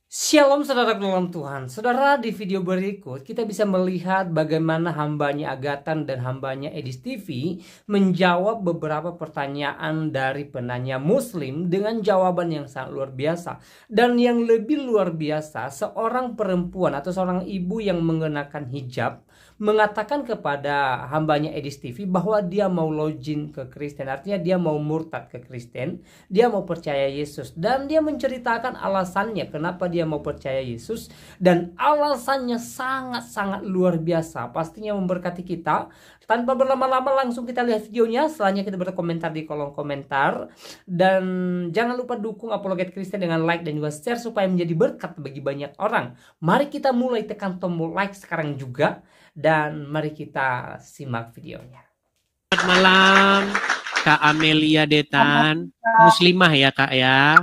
Shalom saudara dalam Tuhan. Saudara, di video berikut kita bisa melihat bagaimana hambanya Agatan dan hambanya Edis TV menjawab beberapa pertanyaan dari penanya muslim dengan jawaban yang sangat luar biasa. Dan yang lebih luar biasa, seorang perempuan atau seorang ibu yang mengenakan hijab mengatakan kepada hambanya Edis TV bahwa dia mau login ke Kristen. Artinya dia mau murtad ke Kristen, dia mau percaya Yesus. Dan dia menceritakan alasannya kenapa dia mau percaya Yesus. Dan alasannya sangat-sangat luar biasa. Pastinya memberkati kita. Tanpa berlama-lama langsung kita lihat videonya. Selanjutnya kita berkomentar di kolom komentar. Dan jangan lupa dukung Apologet Kristen dengan like dan juga share supaya menjadi berkat bagi banyak orang. Mari kita mulai, tekan tombol like sekarang juga. Dan mari kita simak videonya. Selamat malam Kak Amelia Detan, muslimah ya Kak ya?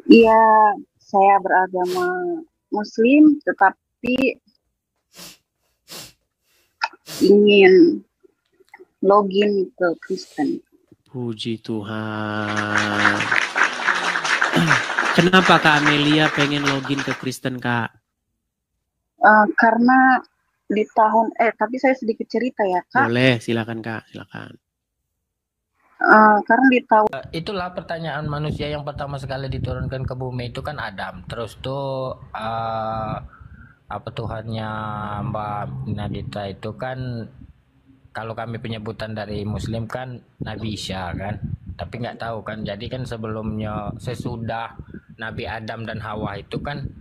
Iya, saya beragama muslim tetapi ingin login ke Kristen. Puji Tuhan. Kenapa Kak Amelia pengen login ke Kristen Kak? Karena di tahun tapi saya sedikit cerita ya Kak. Boleh, silakan Kak, silakan. Karena di tahun itulah pertanyaan manusia yang pertama sekali diturunkan ke bumi itu kan Adam. Terus tuh apa Tuhannya Mbak Nadita itu kan, kalau kami penyebutan dari Muslim kan Nabi Isa kan, tapi nggak tahu kan. Jadi kan sebelumnya, sesudah Nabi Adam dan Hawa itu kan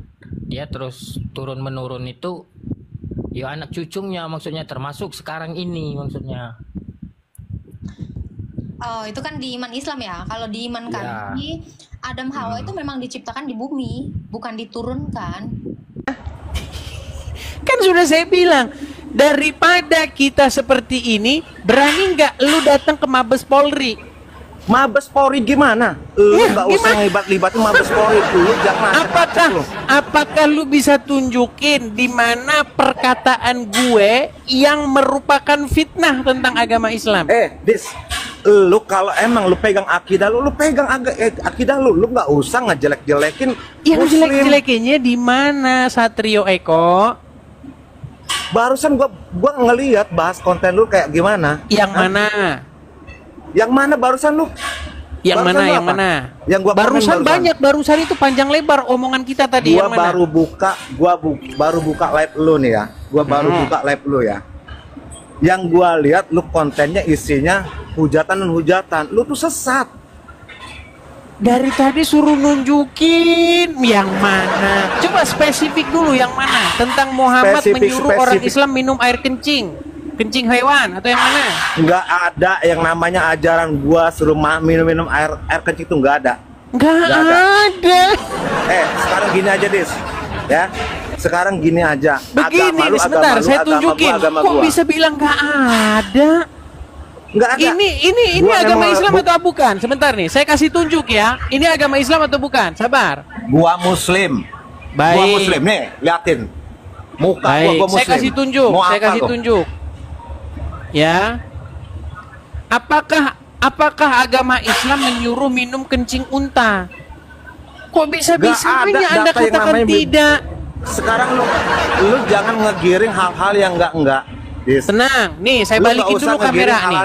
dia terus turun menurun itu ya anak cucunya, maksudnya termasuk sekarang ini maksudnya. Oh, itu kan di iman Islam ya. Kalau di iman kami, Adam Hawa itu memang diciptakan di bumi, bukan diturunkan. Kan sudah saya bilang, daripada kita seperti ini, berani nggak lu datang ke Mabes Polri? Mabes Polri gimana? Lu nggak usah libat-libatin Mabes Polri. Lu jangan apakah lu bisa tunjukin di mana perkataan gue yang merupakan fitnah tentang agama Islam? Lu kalau emang lu pegang akidah lu pegang akidah lu nggak usah ngejelek-jelekin Yang Muslim. jelek-jelekinnya di mana, Satrio Eko? Barusan gua ngelihat bahas konten lu kayak gimana? Yang mana? Yang mana barusan lu? Yang barusan mana? Yang mana? Yang gua barusan banyak, barusan itu panjang lebar omongan kita tadi. Gua yang mana? baru buka live lu nih ya. Gua baru buka live lu ya. Yang gua lihat lu kontennya isinya hujatan dan hujatan. Lu tuh sesat. Dari tadi suruh nunjukin yang mana. Coba spesifik dulu yang mana. Tentang Muhammad menyuruh orang Islam minum air kencing hewan atau yang mana? Nggak ada yang namanya ajaran gua suruh minum air kencing itu nggak ada. Nggak ada. Sekarang gini aja Dis, ya. Sekarang gini aja. Begini, sebentar, saya tunjukin. Kok bisa bilang nggak ada? Nggak ada. Ini agama Islam atau bukan? Sebentar nih, saya kasih tunjuk ya. Ini agama Islam atau bukan? Sabar. Gua Muslim. Baik. Gua Muslim nih, liatin. Muka gua Muslim. Saya kasih tunjuk. Saya kasih tunjuk. Ya. Apakah agama Islam menyuruh minum kencing unta? Kok bisa-bisanya Anda katakan tidak? Sekarang lu jangan ngegiring hal-hal yang enggak. Tenang, nih saya balikin dulu kamera nih.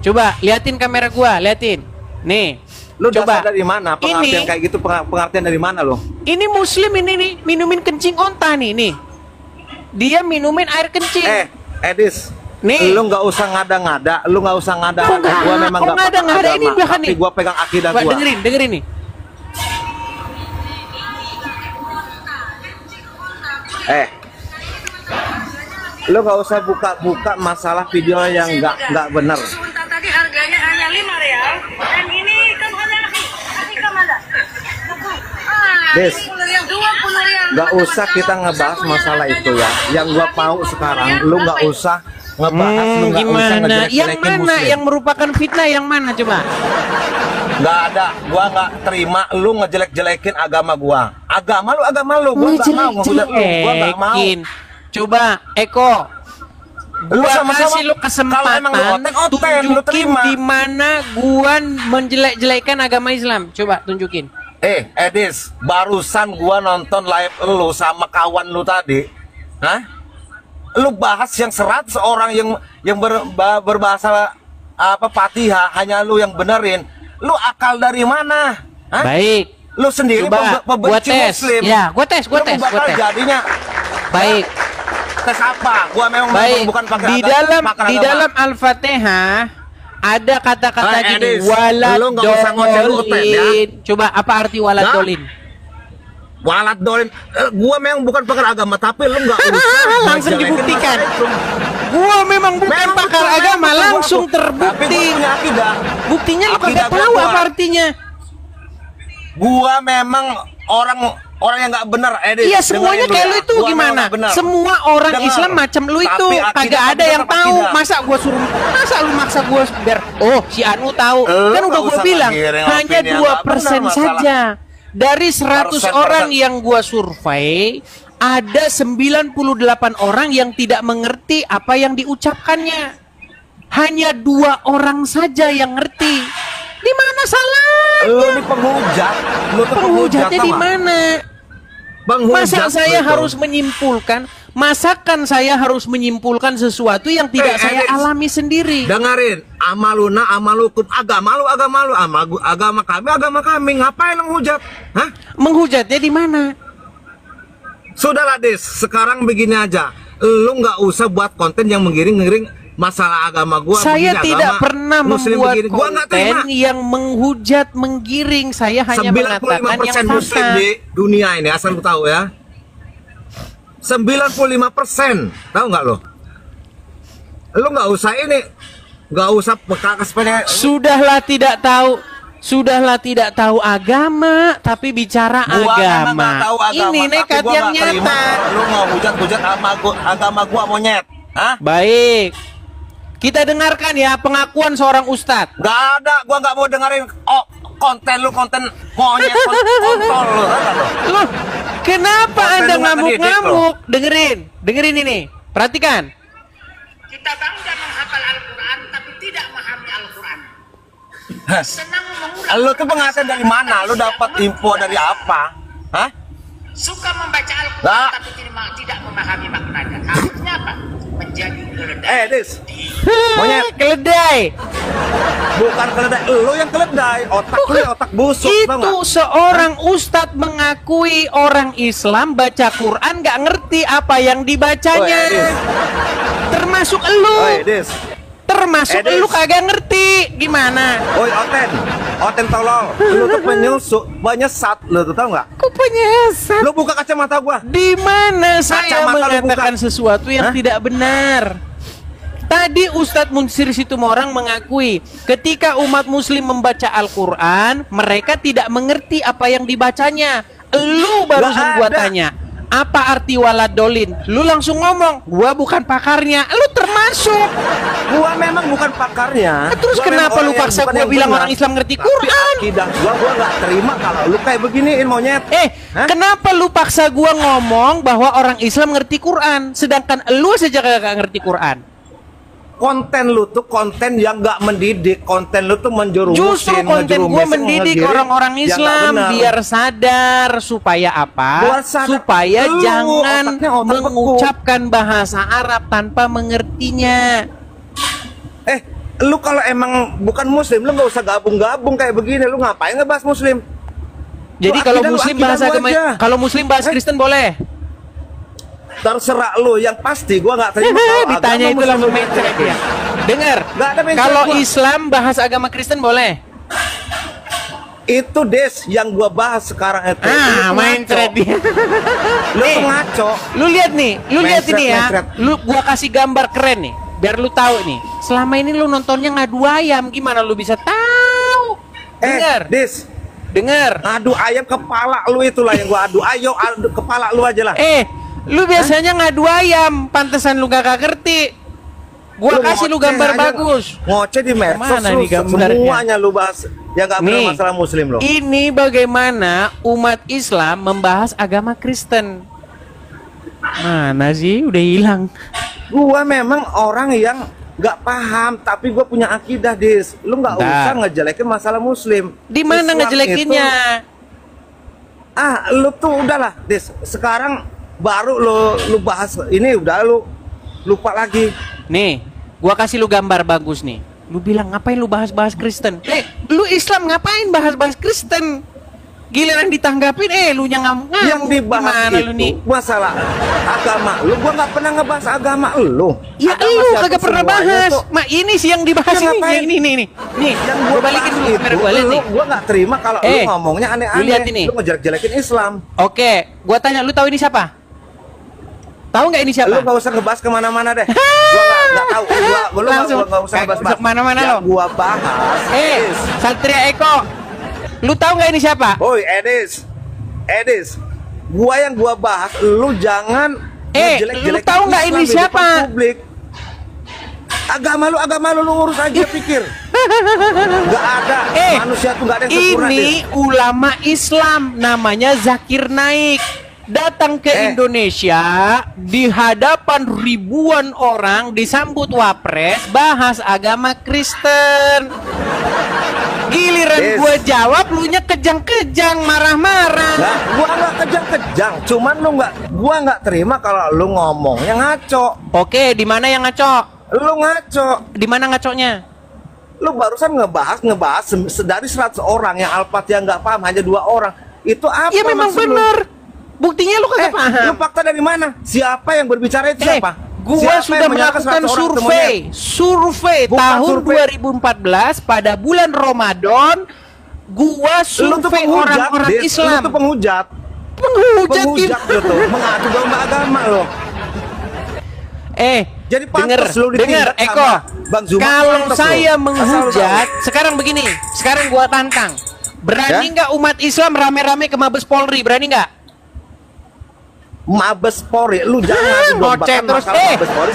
Coba liatin kamera gua, liatin. Nih. Lu coba dari mana? Pengertian kayak gitu, pengertian dari mana lo? Ini Muslim ini nih, minumin kencing unta nih. Dia minumin air kencing. Edis. Nih. Lu nggak usah ngada-ngada, Gua memang nggak ngada-ngada ini bahkan nih. Gua pegang akidah gua. Dengerin nih. Lu nggak usah buka masalah video yang nggak benar. Tadi harganya hanya 5 real, dan ini kan hanya kemana? Des, 20 real. nggak usah kita ngebahas masalah itu ya. Yang gua mau sekarang, lu nggak usah ngebahas, lu nggak usah gimana? Yang mana Muslim. yang merupakan fitnah yang mana coba? Nggak ada, gua nggak terima lu ngejelek-jelekin agama gua. Agama lu, gua nggak mau ngehujat lu, gua nggak mau. Coba Eko, Lu Gua sama-sama kasih lu kalau emang lu kesempatan oten, lu tunjukin terima. di mana gua menjelek-jelekan agama Islam. Coba tunjukin. Edis, barusan gua nonton live lu sama kawan lu tadi. Hah? Lu bahas yang 100 orang yang berbahasa apa Fatihah, hanya lu yang benerin. Lu akal dari mana? Hah? Baik. Lu sendiri Coba gua pembenci tes. Muslim. Ya, gua tes. Lu bakal jadinya Baik. tes apa? Gua memang Baik. bukan pakai Di agama, dalam makan di agama. dalam Al-Fatihah ada kata-kata Edis, gini, lu nggak usah ngoceh lu oten, ya. waladolin. Coba apa arti waladolin? Walat dolin, gua memang bukan pakar agama, tapi lu nggak usah Langsung ngejelekin dibuktikan. masalah. Gua memang bukan Memang pakar betul, agama, memang betul, langsung Tapi gua terbukti. punya akidah. Buktinya lu Akidah kagak gua tahu kuat. apa artinya. Gua memang orang yang nggak benar, Edis. Iya, semuanya Dengerin kayak lu ya. itu Gua memang gimana? nggak benar. Semua orang Dengar. Islam macam lu itu Tapi akidah kagak ada tetap yang tahu. akidah. Masa lu maksa gua biar si Anu tahu. Lu Kan udah nggak gua usah bilang ngiring hanya opini yang nggak 2% benar saja. Dari 100 100%. orang yang gua survei, ada 98 orang yang tidak mengerti apa yang diucapkannya. Hanya 2 orang saja yang ngerti. Di mana salah? Lu ini penghujat. Lu tuh Penghujatnya tau di nggak? mana? Penghujat Masa saya lu tuh. harus menyimpulkan, masakan saya harus menyimpulkan sesuatu yang tidak saya Edis, alami sendiri. dengerin, amaluna amalukum, agama lu, agama kami, ngapain lu menghujat? Hah? Menghujatnya di mana? Sudahlah Des, sekarang begini aja, lu nggak usah buat konten yang menggiring-ngiring masalah agama gua. Saya begini, tidak agama pernah Muslim membuat begini. Gua nggak terima. konten yang menghujat, menggiring. Saya hanya mengatakan yang 95% Muslim fakta. di dunia ini, asal lu tahu ya. 95%, tahu nggak lo? Lu nggak usah ini, nggak usah pekakas pengen. Sudahlah tidak tahu agama, tapi bicara Gua memang agama. nggak tahu agama, Ini tapi nekat gua yang nggak terima nyata. kalau lu mau hujat-hujat agama gua monyet. Hah? Baik. Kita dengarkan ya pengakuan seorang ustadz. Gak ada, gua nggak mau dengerin konten monyet, kontol lu. Loh, kenapa Konten Anda lu nggak ngedidik, ngamuk-ngamuk? Dengerin ini. Perhatikan. Kita bangga menghafal Al-Quran, tapi tidak memahami Al-Quran. Senang mengulang. Lu tuh penghasilan dari mana? Lu dapat info dari apa? Hah? Suka membaca Al-Quran, Nah. tapi tidak memahami maknanya. Akhirnya apa? Menjadi keledai. Dis, monyet, Keledai. bukan keledai, lu yang keledai, otak lu yang otak busuk, tau Itu nggak? seorang ustadz mengakui orang Islam baca Quran nggak ngerti apa yang dibacanya. Oh, Edis. Termasuk elu. Oi, Dis, Termasuk Edis. elu kagak ngerti. Gimana? oi Oten tolol, lu tuh penyusuk, penyesat, lu tuh tau nggak? Kok penyesat? Lu buka kacamata gua. Di mana saya Kacamata lu mengatakan buka. sesuatu yang Hah? tidak benar? Tadi Ustadz Munsir Situmorang mengakui ketika umat muslim membaca Al-Quran, mereka tidak mengerti apa yang dibacanya. Lu barusan Nggak gua ada. tanya, apa arti waladolin? Lu langsung ngomong, gua bukan pakarnya. Lu termasuk. Gua memang bukan pakarnya. Terus Gua kenapa memang lu orang paksa yang bukan gua yang bilang benar. orang Islam ngerti Tapi Quran? akidah gua nggak terima kalau lu kayak beginiin monyet. Hah? Kenapa lu paksa gua ngomong bahwa orang Islam ngerti Quran, sedangkan lu saja kagak ngerti Quran? Konten lu tuh konten yang nggak mendidik, konten lu tuh menjerumusin. Justru konten gua mendidik ngegiring orang-orang yang nggak Islam benar. biar sadar supaya apa? Biar sadar. Supaya Lu, jangan otaknya otak beku. mengucapkan bahasa Arab tanpa mengertinya. Lu kalau emang bukan muslim, lu nggak usah gabung-gabung kayak begini. Lu ngapain ngebahas muslim? Jadi Lu kalau akidah lu, muslim akidah bahas lu agama, aja. kalau muslim bahas Kristen boleh. Terserah lu, yang pasti gua nggak terima kalau Ditanya agama itu langsung muslim main track ya. Dengar, Nggak ada main kalau track gua. Islam bahas agama Kristen boleh. Itu Des yang gua bahas sekarang itu. Lu Main ngaco. thread dia. Lu Nih, tuh ngaco. Lu lihat nih, Main ini ya. thread. Lu gua kasih gambar keren nih, biar lu tahu nih. Selama ini lu nontonnya ngadu ayam, gimana lu bisa tahu? Dengar, Des, dengar. adu ayam kepala lu itulah yang gua adu. Ayo adu kepala lu aja lah. Lu biasanya ngadu ayam, pantesan lu gak ngerti. Gua kasih lu ngoceh gambar aja, bagus. Ngoceh di medsos Mana lu, nih gambarnya? semuanya lu bahas yang gak benar Nih, masalah muslim lo. ini bagaimana umat Islam membahas agama Kristen. Mana sih? Udah hilang. Gua memang orang yang nggak paham, tapi gua punya akidah, Dis. Lu nggak usah ngejelekin masalah muslim. Di mana Islam ngejelekinnya? Lu tuh udahlah, Dis. Sekarang baru lu bahas ini, udah lu lupa lagi. Nih, gua kasih lu gambar bagus nih. Lu bilang ngapain lu bahas-bahas Kristen? Lu Islam ngapain bahas-bahas Kristen? Giliran ditanggapin, lu ngamuk. Yang dibahas itu masalah agama lu. Gua nggak pernah ngebahas agama lu. Ya Agama lu siapa kagak pernah semuanya bahas. tuh. Ini sih yang dibahas Ya, ngapain? ini. Nih, Yang gua balikin dulu kamera gua, lihat nih. Gua nggak terima kalau lu ngomongnya lu lihat aneh-aneh. ini. Lu ngejelek-jelekin Islam. Oke, gua tanya, lu tahu ini siapa? Tahu nggak ini siapa? Lu nggak usah ngebahas kemana-mana deh. Gua nggak tahu. Gua Langsung nggak usah ngebahas kemana-mana lo. Gua bahas. Satria Eko, lu tahu nggak ini siapa? Oi, Edis, yang gua bahas, lu jangan lu tahu nggak ini siapa? Publik. Agama lu urus aja, pikir. Nggak ada manusia tuh, nggak ada yang sempurna. Ini ulama Islam namanya Zakir Naik. Datang ke Indonesia di hadapan ribuan orang, disambut wapres, bahas agama Kristen. Giliran gue jawab, lu nya kejang-kejang, marah-marah. Nah, gua nggak kejang-kejang, cuman gua nggak terima kalau lu ngomongnya ngaco. Oke, di mana yang ngaco? Lu ngaco. Di mana ngaconya? Lu barusan ngebahas dari 100 orang yang Al-Fatihah nggak paham, hanya 2 orang. Itu apa? Ya memang benar. Buktinya lu kagak paham. Lu fakta dari mana? Siapa yang berbicara itu siapa? Gua sudah melakukan survei tahun 2014 pada bulan Ramadan. Gua survei orang-orang Islam. Lu tuh penghujat. Penghujat lu tuh mengadu domba agama lo. Jadi dengar Eko. Kalau saya menghujat, sekarang begini. Sekarang gua tantang. Berani nggak umat Islam rame-rame ke Mabes Polri? Berani nggak? Mabes Polri, lu jangan ngoceh terus.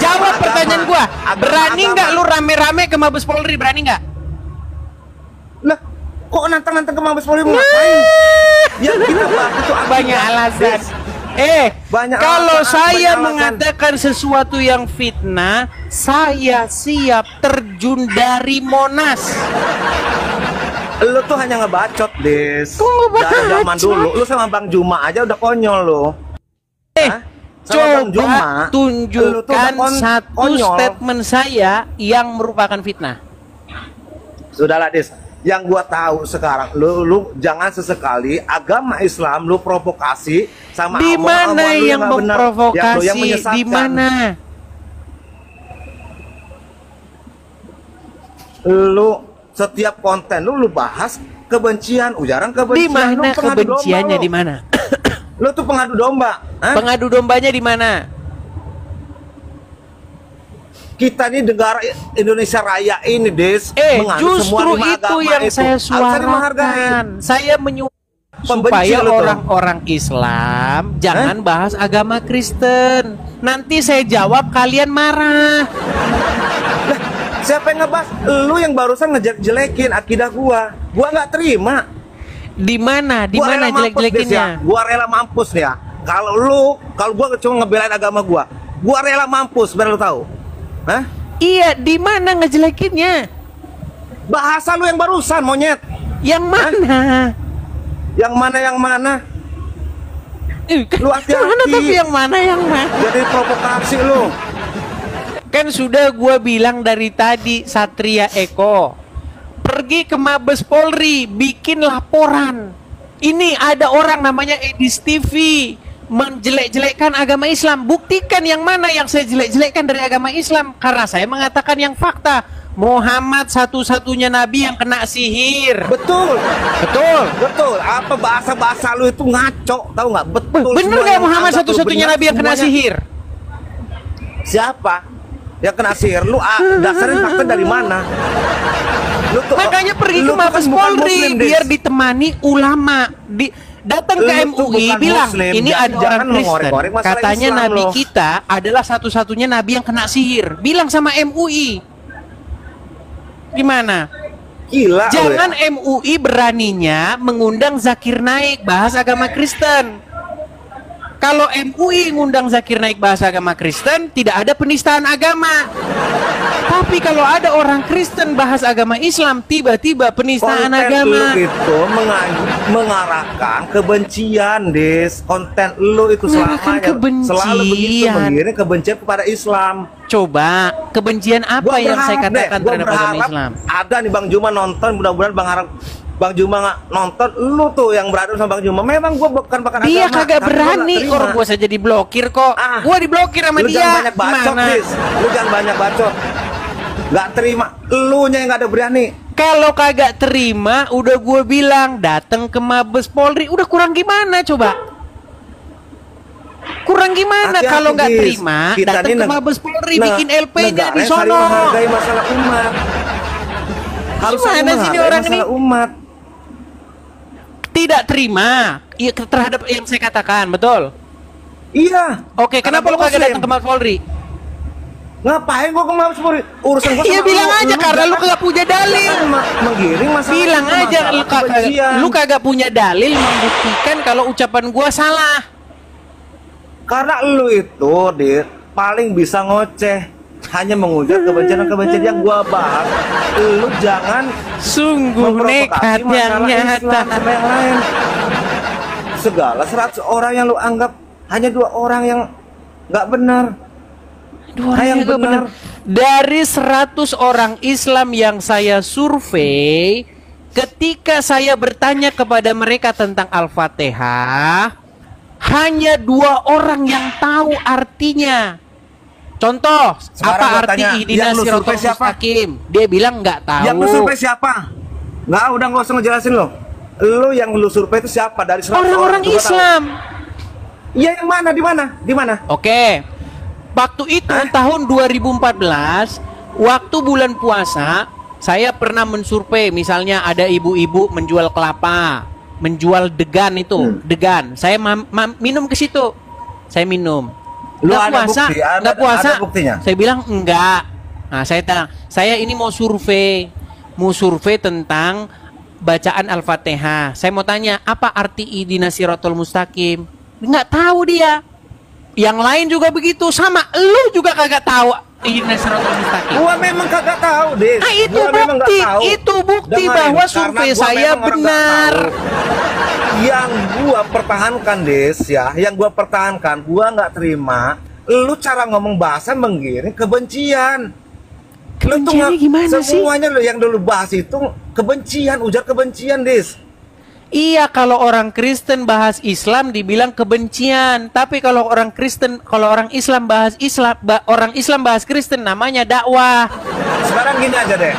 Jawab pertanyaan gua. Berani nggak lu rame-rame ke Mabes Polri? Berani nggak? Lah, kok nantang-nantang ke Mabes Polri ngapain? Ya kita bahas itu banyak alasan. Kalau saya mengatakan sesuatu yang fitnah, saya siap terjun dari Monas. Lu tuh hanya ngebacot, Des. Dari zaman dulu, lu sama Bang Juma aja udah konyol lu. Coba tunjukkan satu statement saya yang merupakan fitnah. Sudahlah, Des. Yang gua tahu sekarang, lu jangan sesekali agama Islam lu provokasi sama di mana yang memprovokasi? Di mana? Lu setiap konten lu bahas kebencian, ujaran kebencian. Di mana kebenciannya? Di mana? Lu tuh pengadu domba. Pengadu dombanya di mana? Kita ini negara Indonesia Raya ini, Des. Justru itu yang saya suarakan. Saya supaya orang-orang Islam jangan bahas agama Kristen. Nanti saya jawab kalian marah. Siapa yang ngebahas? Lu yang barusan ngejelek-jelekin akidah gua. Gua nggak terima. Di mana jelek-jelekinnya? Gua rela mampus nih ya. Kalau gua cuma ngebelain agama gua rela mampus, biar lu tahu. Iya, di mana ngejelekinnya? Bahasa lu yang barusan, monyet. Yang mana? Yang mana? Lu hati-hati. Tapi yang mana? Jadi provokasi lu. Kan sudah gua bilang dari tadi, Satria Eko. Pergi ke Mabes Polri, bikin laporan. Ini ada orang namanya Edis TV menjelek-jelekkan agama Islam. Buktikan yang mana yang saya jelek-jelekkan dari agama Islam. Karena saya mengatakan yang fakta. Muhammad satu-satunya nabi yang kena sihir. Betul. Apa bahasa-bahasa lu itu ngaco, tahu nggak? Betul. Bener nggak Muhammad satu-satunya nabi yang kena sihir? Siapa yang kena sihir? Lu dasarnya fakta dari mana? Makanya pergi ke Mabes Polri biar ditemani ulama. Datang ke MUI bilang ini ada orang Kristen. Katanya nabi kita adalah satu-satunya nabi yang kena sihir. Bilang sama MUI. Gimana? Gila. Jangan MUI beraninya mengundang Zakir Naik bahas agama Kristen. Kalau MUI ngundang Zakir Naik bahasa agama Kristen, tidak ada penistaan agama. Tapi kalau ada orang Kristen bahas agama Islam, tiba-tiba penistaan Konten agama. lu itu mengarahkan kebencian, Des. Konten lu itu Mengarahkan selamanya selalu begitu, kebencian. mengiring kebencian kepada Islam. Coba, kebencian apa Gua yang saya berharap, katakan Dek, gua terhadap agama berharap Islam? ada nih Bang Juma nonton, mudah-mudahan Bang Juma nggak nonton, lu tuh yang berada sama Bang Juma. Memang gua bukan agama. Dia kagak tapi gua berani, nggak terima. orang gua saja diblokir kok. Ah, Gua diblokir sama lu dia. jangan banyak bacot, Gimana? Dis. Lu jangan banyak bacot. Nggak terima, lu nya yang nggak ada berani. Kalau kagak terima, udah gue bilang datang ke Mabes Polri. Udah kurang gimana coba? Kurang gimana Hati-hati, kalau nggak Dis. terima, Kita datang ini ke neg- Mabes Polri, Nah, bikin LP-nya negara di yang saling sono. menghargai masalah umat. Harus saling Gimana sih ini menghargai orang masalah ini? umat. Tidak terima iya, terhadap yang saya katakan, betul? Iya. Oke, kenapa lu kagak datang ke Mabes Polri? Ngapain gua ke Mabes Polri? Urusan gua Iya sama bilang aja karena lu jangan kagak punya dalil. menggiring masalah. Bilang itu, aja masalah lu kebencian. kagak punya dalil membuktikan kalau ucapan gua salah. Karena lu itu, Dit, paling bisa ngoceh. Hanya menghujat kebencian yang gua bahas. Lu jangan Sungguh nekat memprovokasi yang masalah nyata. Islam sama yang lain. Segala 100 orang yang lu anggap hanya 2 orang yang nggak benar. Dua orang yang yang nggak benar. Dari 100 orang Islam yang saya survei, ketika saya bertanya kepada mereka tentang Al-Fatihah, hanya 2 orang yang tahu artinya. Contoh, Sekarang apa gua arti tanya, ihdina yang lu siratal survei siapa? mustaqim? Dia bilang nggak tahu. Yang lu survei siapa? Nggak, udah nggak usah ngejelasin lo. Lu yang lu survei itu siapa dari 100 Orang-orang orang? Coba Islam. Iya, yang mana? Di mana? Di mana? Oke. Waktu itu tahun 2014, waktu bulan puasa, saya pernah mensurvei, misalnya ada ibu-ibu menjual kelapa, menjual degan itu, degan. Saya minum ke situ. Saya minum. Lu Nggak ada puasa, bukti? nggak puasa. Ada buktinya? Saya bilang enggak. Nah, saya bilang, saya ini mau survei tentang bacaan Al-Fatihah. Saya mau tanya, apa arti ihdina siratal mustaqim? Nggak tahu dia. Yang lain juga begitu, sama. Lu juga kagak tahu ihdina siratal mustaqim. Gua memang kagak tahu, Des. Nah, itu Gua memang nggak bukti, tahu. itu bukti Dengerin, bahwa karena survei gua saya memang orang nggak benar. tahu. Yang gua pertahankan, Des, ya, yang gua pertahankan, gua nggak terima lu cara ngomong bahasa menggiring kebencian. Kebenciannya gimana sih? Semuanya lo yang dulu bahas itu kebencian, ujar kebencian, Des. Iya, kalau orang Kristen bahas Islam dibilang kebencian. Tapi kalau orang Islam bahas orang Islam bahas Kristen namanya dakwah. Sekarang gini aja deh.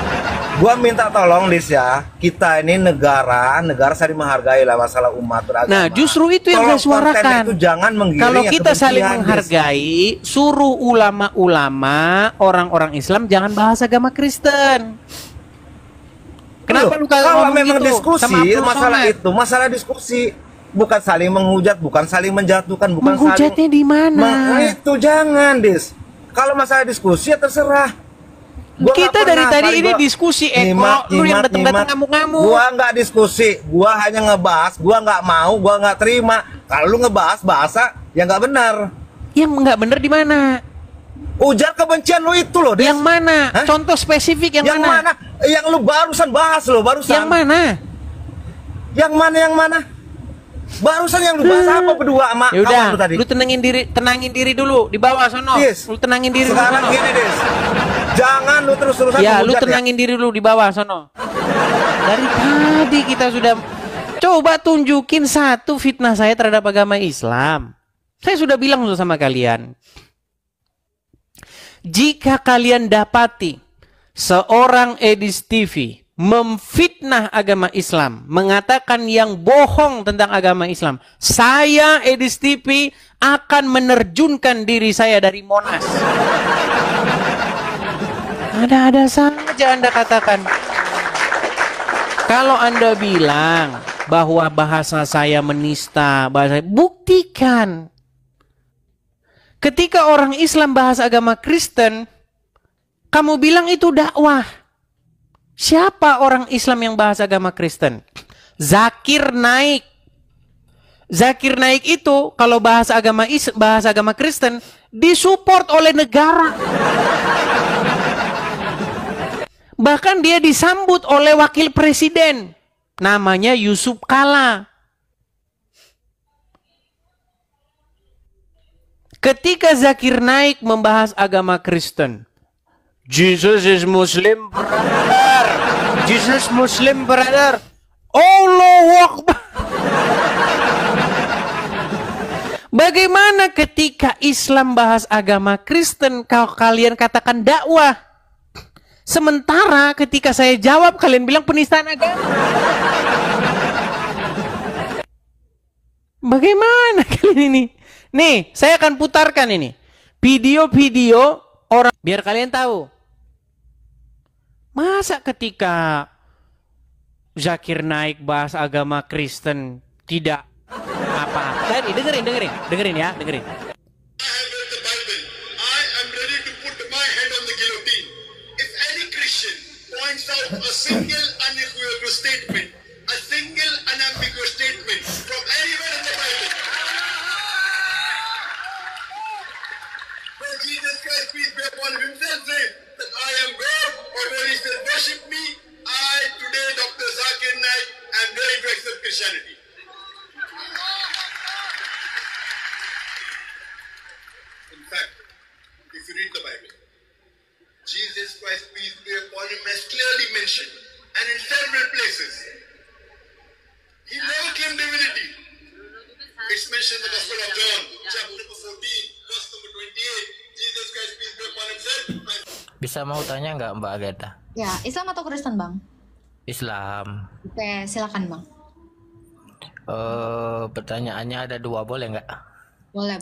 Gua minta tolong, Dis, ya. Kita ini negara saling menghargai lah masalah umat beragama. Nah, justru itu yang Tolong saya suarakan. konten itu jangan menggiring Kalau yang kita saling kebencian, Dis. menghargai, suruh ulama-ulama, orang-orang Islam jangan bahas agama Kristen. Kenapa lu kagak kalau ngomong memang gitu diskusi sama Abdul masalah Somad? itu, masalah diskusi, bukan saling menghujat, bukan saling menjatuhkan, bukan Menghujatnya saling di mana? Itu jangan, Dis. Kalau masalah diskusi ya terserah. Gua Kita nggak dari pernah, tadi kali ini gua diskusi, Eko. nyimak, Lu yang nyimak, datang-datang nyimak. ngamuk-ngamuk. Gua nggak diskusi, gua hanya ngebahas, gua nggak mau, gua nggak terima. Kalau lu ngebahas bahasa yang nggak benar, Yang nggak bener di mana? ujar kebencian lu itu loh, Dis. Yang mana? Hah? Contoh spesifik yang Yang mana? mana? Yang lu barusan bahas lo, barusan. Yang mana? Yang mana? Yang mana? Barusan yang lu bahas apa berdua sama kawan Yaudah, lu tadi? lu tenangin diri dulu di bawah sono. Yes. Lu tenangin diri dulu Sekarang sono. gini, Des. Jangan lu terus-terusan Ya, lu menghujat, tenangin diri dulu di bawah sono. Dari tadi kita sudah coba tunjukin satu fitnah saya terhadap agama Islam. Saya sudah bilang loh sama kalian. Jika kalian dapati seorang Edis TV memfitnah agama Islam, mengatakan yang bohong tentang agama Islam, saya Edis TV akan menerjunkan diri saya dari Monas. Ada-ada saja Anda katakan. Kalau Anda bilang bahwa bahasa saya menista, buktikan. Ketika orang Islam bahas agama Kristen, kamu bilang itu dakwah. Siapa orang Islam yang bahas agama Kristen? Zakir Naik. Zakir Naik itu kalau bahasa agama Kristen disupport oleh negara. Bahkan dia disambut oleh wakil presiden namanya Yusuf Kala. Ketika Zakir Naik membahas agama Kristen, Jesus is Muslim brother. Jesus Muslim brother. Allahu Akbar. Bagaimana ketika Islam bahas agama Kristen, kalau kalian katakan dakwah? Sementara ketika saya jawab, kalian bilang penistaan agama. Bagaimana kalian ini? Nih, saya akan putarkan ini. Video-video orang, biar kalian tahu. Masa ketika Zakir Naik bahas agama Kristen tidak apa-apa? Tadi dengerin ya. A single unequivocal statement, a single unambiguous statement from anywhere in the Bible. When Jesus Christ, peace be upon him, himself said that I am God, or when he said worship me, I today, Dr. Zakir Naik, am ready to accept Christianity. In fact, if you read the Bible, Jesus Christ, peace be upon him, has clearly mentioned, and in several places, he never claimed divinity. It's mentioned in the Gospel of John, chapter number 14, verse number 28. Jesus Christ, peace be upon himself. Bisa mau tanya nggak Mbak Agatha? Ya, Islam atau Kristen, Bang? Islam. Oke, silakan, Bang. Pertanyaannya ada dua, boleh nggak? Boleh.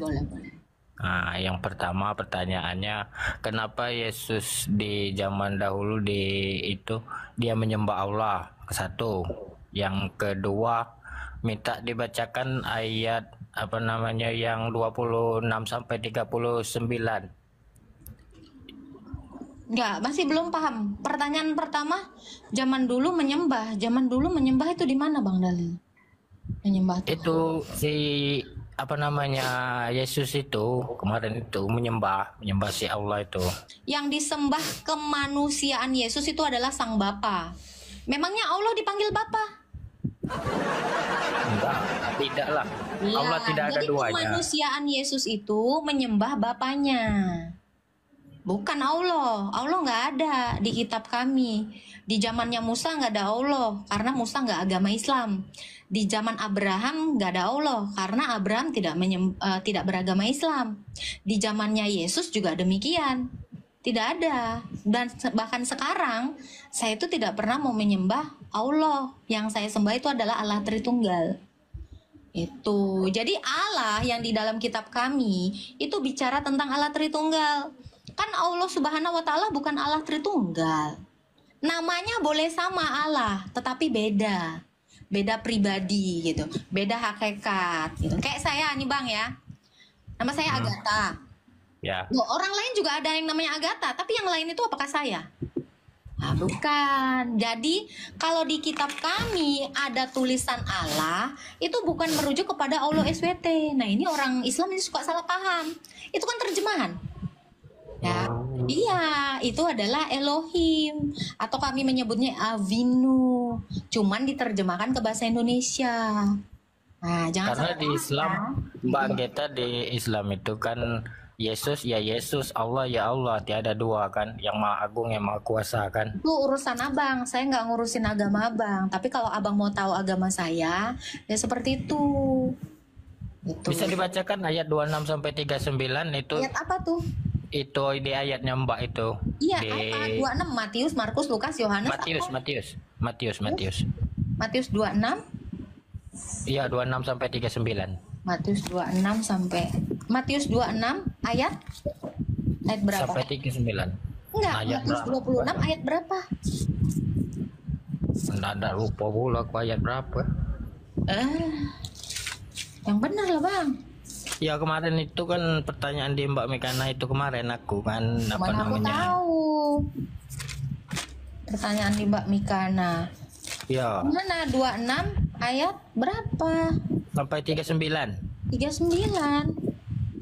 Nah, yang pertama pertanyaannya, kenapa Yesus di zaman dahulu dia menyembah Allah? Satu. Yang kedua, minta dibacakan ayat yang 26 sampai 39. Enggak, masih belum paham. Pertanyaan pertama, zaman dulu menyembah itu di mana, Bang Dalil? Menyembah itu si Yesus itu kemarin itu menyembah si Allah itu. Yang disembah kemanusiaan Yesus itu adalah Sang Bapa. Memangnya Allah dipanggil Bapa? Enggak, tidak lah. Ya, Allah tidak ada jadi duanya. kemanusiaan Yesus itu menyembah Bapanya, bukan Allah. Allah nggak ada di kitab kami. Di zamannya Musa nggak ada Allah karena Musa nggak agama Islam. Di zaman Abraham nggak ada Allah karena Abraham tidak beragama Islam. Di zamannya Yesus juga demikian, tidak ada. Dan bahkan sekarang saya itu tidak pernah mau menyembah Allah. Yang saya sembah itu adalah Allah Tritunggal. Itu jadi Allah yang di dalam kitab kami itu bicara tentang Allah Tritunggal. Kan Allah Subhanahu wa Ta'ala bukan Allah Tritunggal. Namanya boleh sama Allah, tetapi beda pribadi gitu, beda hakikat gitu. Kayak saya nih Bang ya, nama saya Agatha. Ya. Loh, orang lain juga ada yang namanya Agatha, tapi yang lain itu apakah saya? Nah, bukan. Jadi kalau di kitab kami ada tulisan Allah, itu bukan merujuk kepada Allah SWT. Nah ini orang Islam ini suka salah paham. Itu kan terjemahan. Ya, iya, itu adalah Elohim atau kami menyebutnya Avinu. Cuman diterjemahkan ke bahasa Indonesia. Nah, jangan karena di Islam, Mbak Agatha, di Islam itu kan Yesus ya Yesus, Allah ya Allah, tiada dua kan, yang Maha Agung, yang Maha Kuasa kan. Itu urusan Abang, saya nggak ngurusin agama Abang. Tapi kalau Abang mau tahu agama saya, ya seperti itu. Gitu. Bisa dibacakan ayat 26 sampai 39 itu. Ayat apa tuh? Itu di ayatnya Mbak itu. Iya, di ayat 26, Matius, Markus, Lukas, Yohanes. Matius. Matius 26. Iya, 26 sampai 39. Matius 26 ayat berapa? Sampai 39. Enggak, ayat Matius 26 ayat berapa? Enggak lupa pula aku ayat berapa. Yang benar lah Bang. Ya kemarin itu kan pertanyaan di Mbak Mikana itu kemarin aku kan Mana aku tahu. Pertanyaan di Mbak Mikana. Ya. Mana 26 ayat berapa? sampai 39. 39.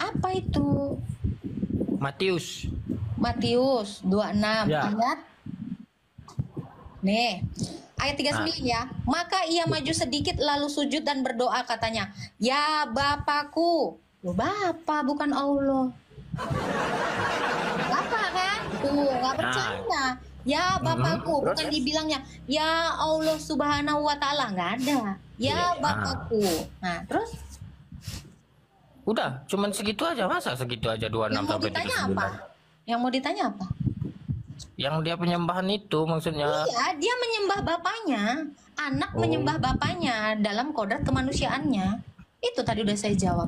Apa itu? Matius. Matius 26 Ya. ayat. Nih, ayat 39 ya. Maka ia maju sedikit lalu sujud dan berdoa katanya, "Ya Bapakku." Loh, Bapa bukan Allah. Bapak kan? Tuh, nggak percaya. Ya Bapakku, bukan dibilangnya ya Allah Subhanahu wa taala, nggak ada. Ya Bapakku. Nah, terus Udah, cuman segitu aja, masa segitu aja 26 yang mau sampai ditanya 39. apa? Yang mau ditanya apa? Yang dia penyembahan itu maksudnya. Iya, dia menyembah bapaknya. Anak menyembah bapaknya dalam kodrat kemanusiaannya. Itu tadi udah saya jawab.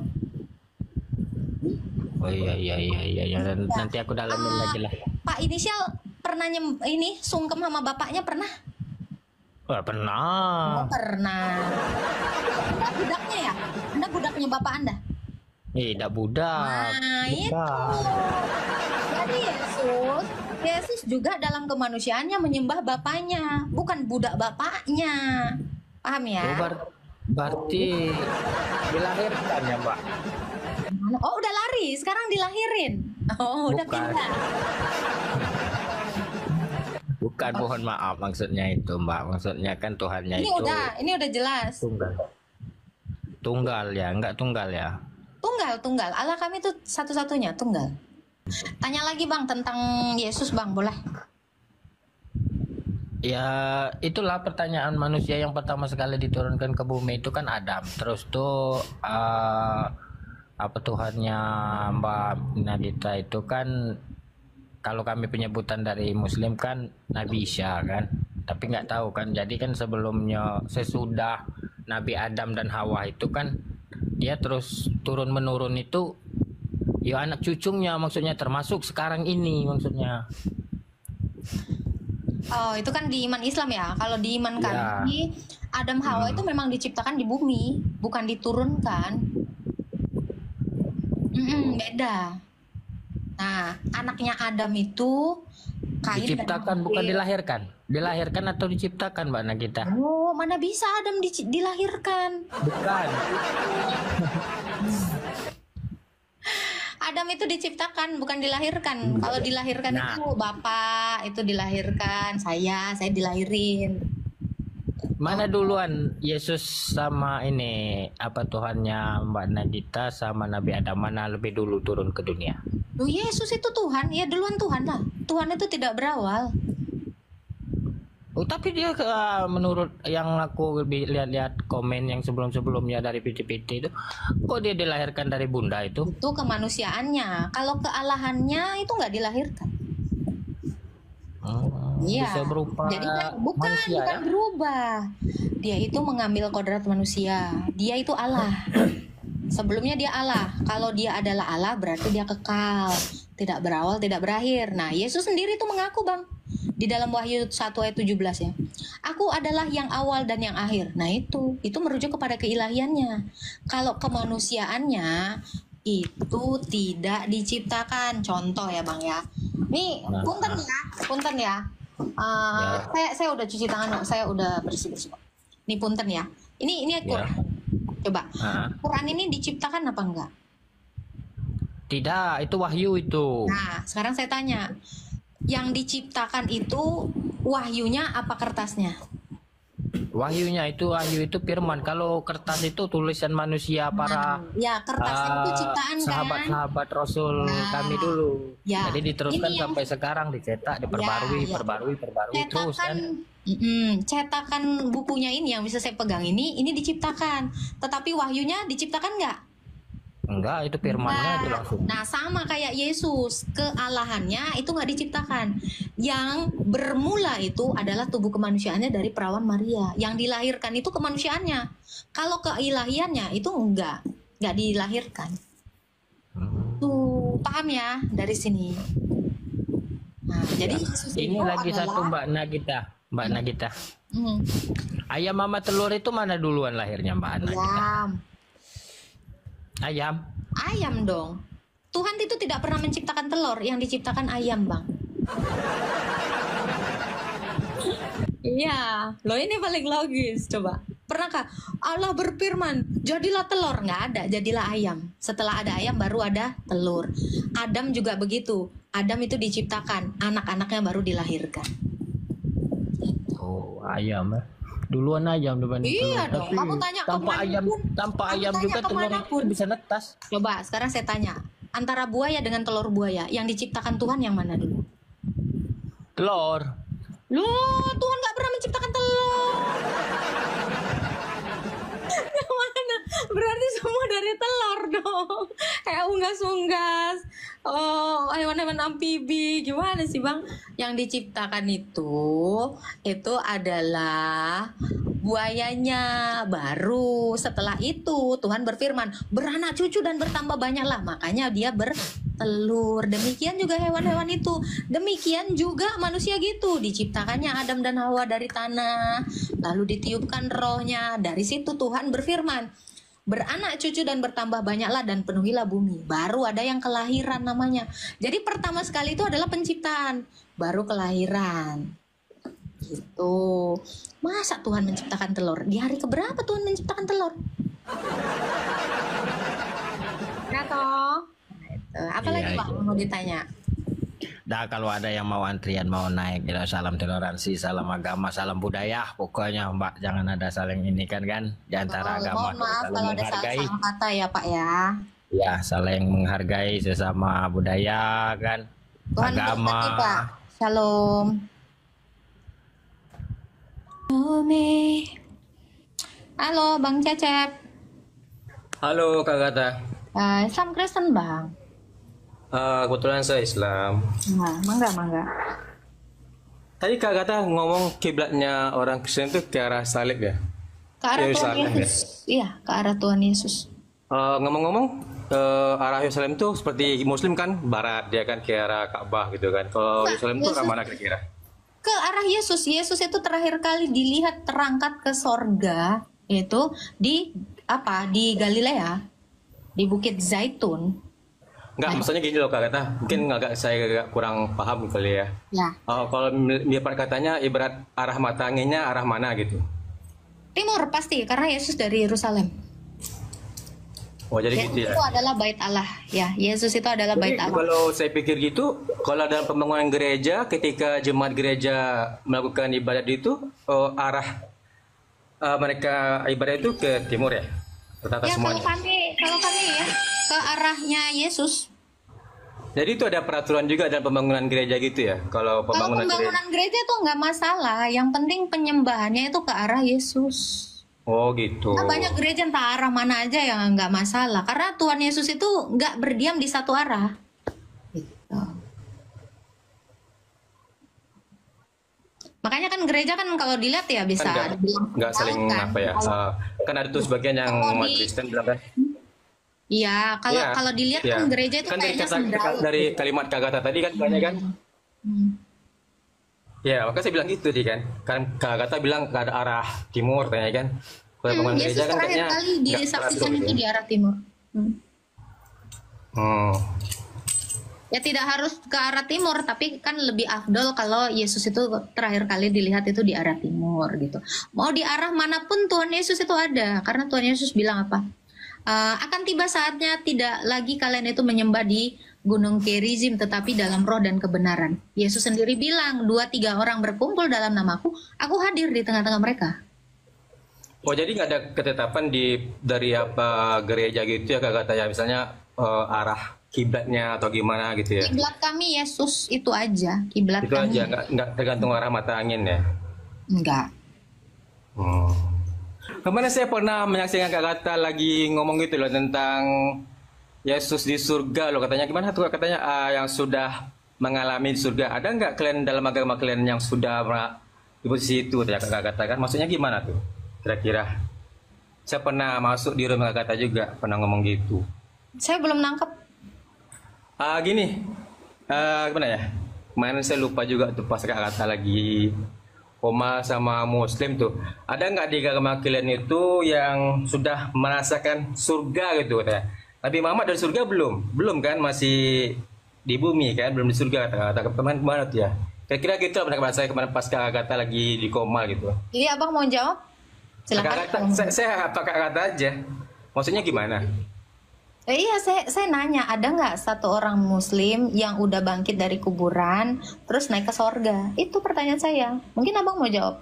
Oh iya. Nanti aku dalamin lagi lah. Pak Inisial pernah ini sungkem sama bapaknya pernah? Wah, pernah. Oh, pernah. Anda budaknya ya? Anda budaknya bapak Anda? Tidak budak. Nah, itu. Jadi Yesus juga dalam kemanusiaannya menyembah bapaknya, bukan budak bapaknya. Paham ya? Berarti dilahirkan ya, Mbak? Oh, udah lari, sekarang dilahirin. Oh, udah Bukan. pindah. Bukan, mohon maaf maksudnya itu, Mbak. Maksudnya kan Tuhannya Ini itu udah jelas. Tunggal ya, enggak tunggal ya. Tunggal. Allah kami itu satu-satunya, tunggal. Tanya lagi Bang tentang Yesus Bang, boleh? Ya, itulah pertanyaan manusia yang pertama sekali diturunkan ke bumi itu kan Adam. Terus tuh apa Tuhannya Mbak Nadita itu kan, kalau kami penyebutan dari Muslim kan Nabi Isa kan, tapi nggak tahu kan. Jadi kan sebelumnya, sesudah Nabi Adam dan Hawa itu kan dia terus turun menurun itu ya anak cucunya, maksudnya termasuk sekarang ini maksudnya. Oh, itu kan di iman Islam ya. Kalau di iman Ya. kami, Adam Hawa itu memang diciptakan di bumi, bukan diturunkan. Beda. Nah, anaknya Adam itu Kain Diciptakan bukan dilahirkan. Dilahirkan atau diciptakan, Mbak Nagita? Oh, mana bisa Adam dilahirkan? Bukan. Adam itu diciptakan, bukan dilahirkan. Kalau dilahirkan itu bapak itu dilahirkan, saya dilahirin. Mana duluan Yesus sama ini apa Tuhannya Mbak Nagita sama Nabi Adam, mana lebih dulu turun ke dunia? Loh, Yesus itu Tuhan, ya duluan Tuhan lah. Tuhan itu tidak berawal. Oh, tapi dia menurut yang aku lihat-lihat komen yang sebelum-sebelumnya dari PT itu, kok dia dilahirkan dari bunda itu? Itu kemanusiaannya. Kalau kealahannya itu nggak dilahirkan. Iya. Bisa berupa Jadi bukan manusia, ya? berubah. Dia itu mengambil kodrat manusia. Dia itu Allah. Sebelumnya dia Allah. Kalau dia adalah Allah berarti dia kekal, tidak berawal, tidak berakhir. Nah, Yesus sendiri itu mengaku, Bang. Di dalam Wahyu 1 ayat 17 ya. Aku adalah yang awal dan yang akhir. Nah, itu merujuk kepada keilahiannya. Kalau kemanusiaannya itu tidak diciptakan. Contoh ya, Bang ya. Nih, punten ya. Saya udah cuci tangan, saya udah bersih-bersih. Nih punten ya. Ini Quran. Coba. Quran ini diciptakan apa enggak? Tidak, itu wahyu itu. Nah, sekarang saya tanya. Yang diciptakan itu wahyunya apa kertasnya? Wahyu itu firman. Kalau kertas itu tulisan manusia para ya, kertasnya itu ciptaan kan? sahabat-sahabat Rasul kami dulu. Ya. Jadi diteruskan Ini yang- sampai sekarang, dicetak, diperbarui, perbarui terus kan. Cetakan bukunya ini yang bisa saya pegang ini diciptakan. Tetapi wahyunya diciptakan nggak? Enggak, itu firmannya itu langsung. Nah, sama kayak Yesus, kealahannya itu nggak diciptakan. Yang bermula itu adalah tubuh kemanusiaannya dari perawan Maria. Yang dilahirkan itu kemanusiaannya. Kalau keilahiannya itu enggak dilahirkan. Tuh, paham ya dari sini. Nah, jadi Yesus Ini itu lagi adalah- satu Mbak Nagita. Ayam sama telur itu mana duluan lahirnya, Mbak Nagita? Ayam Ayam dong. Tuhan itu tidak pernah menciptakan telur, yang diciptakan ayam, Bang. Iya, loh ini paling logis, coba. Pernahkah Allah berfirman, jadilah telur? Nggak ada, jadilah ayam. Setelah ada ayam baru ada telur. Adam juga begitu. Adam itu diciptakan, anak-anaknya baru dilahirkan. Oh, ayam ya. Duluan ayam dibanding Iya telur. dong, Tapi kamu tanya tanpa ayam, kemanapun. tanpa Kamu ayam tanya juga telur itu kemanapun. bisa netas. Coba sekarang saya tanya, antara buaya dengan telur buaya, yang diciptakan Tuhan yang mana dulu? Telur. Loh, Tuhan nggak pernah menciptakan telur. Yang mana? Berarti semua dari telur dong. Kayak unggas-unggas. Oh, hewan-hewan amfibi. Gimana sih, Bang? Yang diciptakan itu adalah buayanya. Baru setelah itu Tuhan berfirman, beranak cucu dan bertambah banyaklah. Makanya dia bertelur. Demikian juga hewan-hewan itu. Demikian juga manusia gitu. Diciptakannya Adam dan Hawa dari tanah. Lalu ditiupkan rohnya. Dari situ Tuhan berfirman, beranak cucu dan bertambah banyaklah dan penuhilah bumi. Baru ada yang kelahiran namanya. Jadi pertama sekali itu adalah penciptaan, baru kelahiran. Gitu. Masa Tuhan menciptakan telur? Di hari keberapa Tuhan menciptakan telur? Nah toh. Itu. Apalagi Iya, Pak iya. mau ditanya? Dah kalau ada yang mau antrian mau naik, ya, salam toleransi, salam agama, salam budaya, pokoknya Mbak jangan ada saling ini kan di antara agama. Mohon maaf Saling kalau ada menghargai, salah kata ya Pak ya. ya saling menghargai sesama budaya kan, Tuhan agama. memberkati Pak. Shalom. Umi. Halo Bang Cecep. Halo Kak Gata. Islam Kristen Bang. Kebetulan saya Islam. Nah, mangga. Tadi Kak Gata ngomong kiblatnya orang Kristen itu ke arah salib ya. Ke arah Tuhan Yerusalem, Yesus. Iya, ke arah Tuhan Yesus. Ngomong-ngomong, arah Yerusalem itu seperti Muslim kan, barat dia kan ke arah Ka'bah gitu kan. Kalau Nah, Yerusalem itu Yesus- ke mana kira-kira? Ke arah Yesus. Yesus itu terakhir kali dilihat terangkat ke sorga itu di Galilea, di Bukit Zaitun. Enggak, maksudnya gini loh Kak Gata. Mungkin saya agak kurang paham kali ya. Ya. Kalau ibarat katanya ibarat arah mata anginnya arah mana gitu. Timur pasti, karena Yesus dari Yerusalem. Oh jadi Yesus gitu ya. itu adalah bait Allah. Ya, Yesus itu adalah Jadi bait Allah. kalau saya pikir gitu, kalau dalam pembangunan gereja, ketika jemaat gereja melakukan ibadat itu, arah mereka ibadat itu ke timur ya, tertata Ya, semuanya. kalau kami ya ke arahnya Yesus. Jadi itu ada peraturan juga dalam pembangunan gereja gitu ya, kalau Kalau pembangunan gereja. pembangunan gereja itu nggak masalah. Yang penting penyembahannya itu ke arah Yesus. Oh gitu. Nah, banyak gereja entah arah mana aja yang nggak masalah. Karena Tuhan Yesus itu nggak berdiam di satu arah. Gitu. Makanya kan gereja kan kalau dilihat ya bisa Kan dibilang nggak saling kan. apa ya? Kan ada tuh sebagian yang kalau umat di- Kristen bilang kan. Iya, kalau Iya, kalau dilihat iya. kan gereja itu Kan dari kayaknya kata- sendal. dari kalimat kata tadi kan banyak kan. Hmm. Ya, maka saya bilang gitu tadi kan. Kan kata bilang ke arah timur tanya kan. Kalau pembangunan Yesus gereja kan terakhir kayaknya kali nggak disaksikan teratur itu gitu. di arah timur. Hmm. Ya tidak harus ke arah timur, tapi kan lebih afdol kalau Yesus itu terakhir kali dilihat itu di arah timur gitu. Mau di arah manapun Tuhan Yesus itu ada, karena Tuhan Yesus bilang apa? Akan tiba saatnya tidak lagi kalian itu menyembah di Gunung Gerizim, tetapi dalam roh dan kebenaran. Yesus sendiri bilang, 2-3 orang berkumpul dalam namaku, aku hadir di tengah-tengah mereka. Oh jadi nggak ada ketetapan dari apa gereja gitu ya Kak katanya misalnya arah kiblatnya atau gimana gitu ya? Kiblat kami Yesus itu aja, kiblat Itu kami. aja nggak tergantung arah mata angin ya. Enggak. Kemarin saya pernah menyaksikan Kak Gata lagi ngomong gitu loh tentang Yesus di surga loh katanya gimana tuh katanya yang sudah mengalami di surga ada nggak kalian dalam agama kalian yang sudah di posisi itu ya Kak Gata kan maksudnya gimana tuh kira-kira? Saya pernah masuk di rumah Kak Gata juga pernah ngomong gitu. Saya belum nangkep. Gini gimana ya kemarin saya lupa juga tuh pas Kak Gata lagi koma sama Muslim tuh ada nggak di agama kalian itu yang sudah merasakan surga gitu katanya Nabi Muhammad dari surga belum kan masih di bumi kan belum di surga kata kemana tuh ya kira-kira gitu pendapat saya kemarin pas Kak Gata lagi di koma gitu. Jadi abang mau jawab? Silakan. Saya pakai kata aja. Maksudnya gimana? Iya, saya nanya, ada nggak satu orang Muslim yang udah bangkit dari kuburan, terus naik ke sorga? Itu pertanyaan saya. Mungkin abang mau jawab.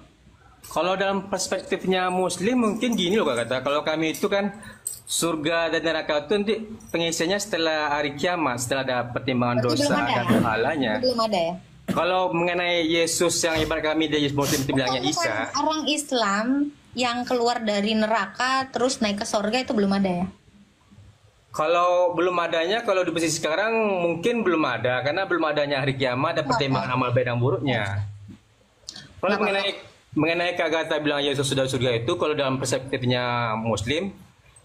Kalau dalam perspektifnya Muslim mungkin gini loh Kak Kata. Kalau kami itu kan surga dan neraka itu nanti pengisiannya setelah hari kiamat, setelah ada pertimbangan Berarti dosa belum ada dan ya? pahalanya. Belum ada ya? Kalau mengenai Yesus yang ibarat kami dari Muslim itu bilangnya Bukan, Isa. orang Islam yang keluar dari neraka terus naik ke sorga itu belum ada ya? Kalau belum adanya, kalau di posisi sekarang mungkin belum ada karena belum adanya hari kiamat dan pertimbangan amal baik dan buruknya. Kalau mengenai Kak Gata bilang Yesus sudah surga itu, kalau dalam perspektifnya Muslim,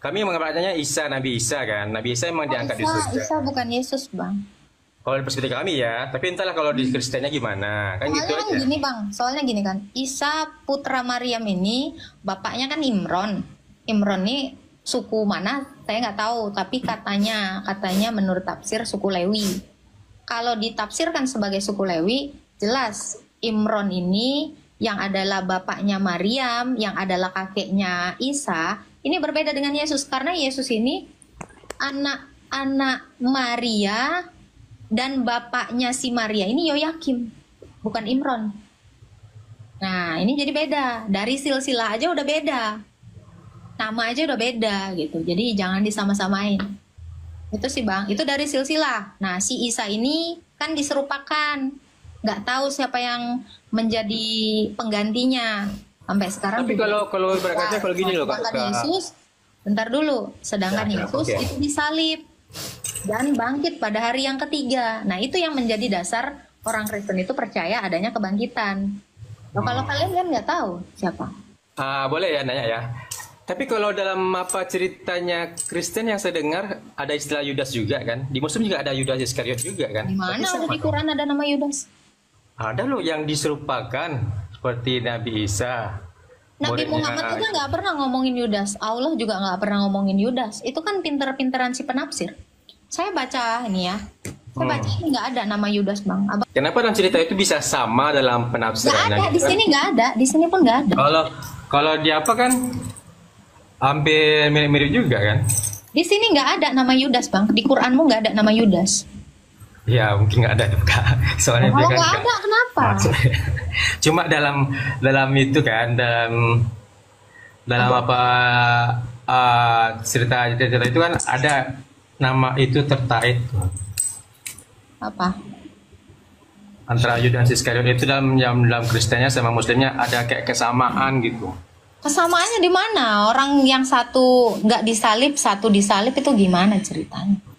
kami menganggapnya Isa, Nabi Isa kan. Nabi Isa memang diangkat di surga. Isa bukan Yesus, Bang. Kalau di perspektif kami ya, tapi entahlah kalau di Kristennya gimana, kan gitu Soalnya aja. gini Bang, soalnya gini kan, Isa putra Maryam ini bapaknya kan Imron. Imron ini suku mana saya nggak tahu, tapi katanya menurut tafsir suku Lewi. Kalau ditafsirkan sebagai suku Lewi, jelas Imron ini yang adalah bapaknya Maryam, yang adalah kakeknya Isa, ini berbeda dengan Yesus karena Yesus ini anak Maria dan bapaknya si Maria ini Yoyakim, bukan Imron. Nah, ini jadi beda. Dari silsilah aja udah beda. Nama aja udah beda gitu. Jadi jangan disama-samain. Itu sih Bang, itu dari silsilah. Nah, si Isa ini kan diserupakan. Nggak tahu siapa yang menjadi penggantinya. Sampai sekarang. Tapi kalau berkata kalau gini loh Kak. Yesus, bentar dulu. Sedangkan Yesus itu disalib dan bangkit pada hari yang ketiga. Nah, itu yang menjadi dasar orang Kristen itu percaya adanya kebangkitan. Nah, kalau kalian kan nggak tahu siapa. Boleh ya nanya ya. Tapi kalau dalam apa ceritanya Kristen yang saya dengar ada istilah Yudas juga kan? Di Muslim juga ada Yudas Iskariot juga kan? Di mana ada di Quran ada nama Yudas? Ada loh yang diserupakan seperti Nabi Isa. Nabi Muhammad juga nggak pernah ngomongin Yudas. Allah juga nggak pernah ngomongin Yudas. Itu kan pinter-pinteran si penafsir. Saya baca ini ya. Saya baca ini nggak ada nama Yudas Bang. Kenapa dalam cerita itu bisa sama dalam penafsirannya? Nggak ada, di sini nggak ada. Di sini pun nggak ada. Kalau di apa kan hampir mirip-mirip juga kan? Di sini nggak ada nama Yudas Bang. Di Quranmu nggak ada nama Yudas. Ya mungkin nggak ada Kak. Soalnya kalau dia kan nggak ada kenapa? Cuma dalam itu kan dalam apa cerita itu kan ada nama itu terkait apa? Antara Yudas Iskariot itu dalam Kristennya sama Muslimnya ada kayak kesamaan gitu. Kesamaannya di mana? Orang yang satu nggak disalib, satu disalib itu gimana ceritanya?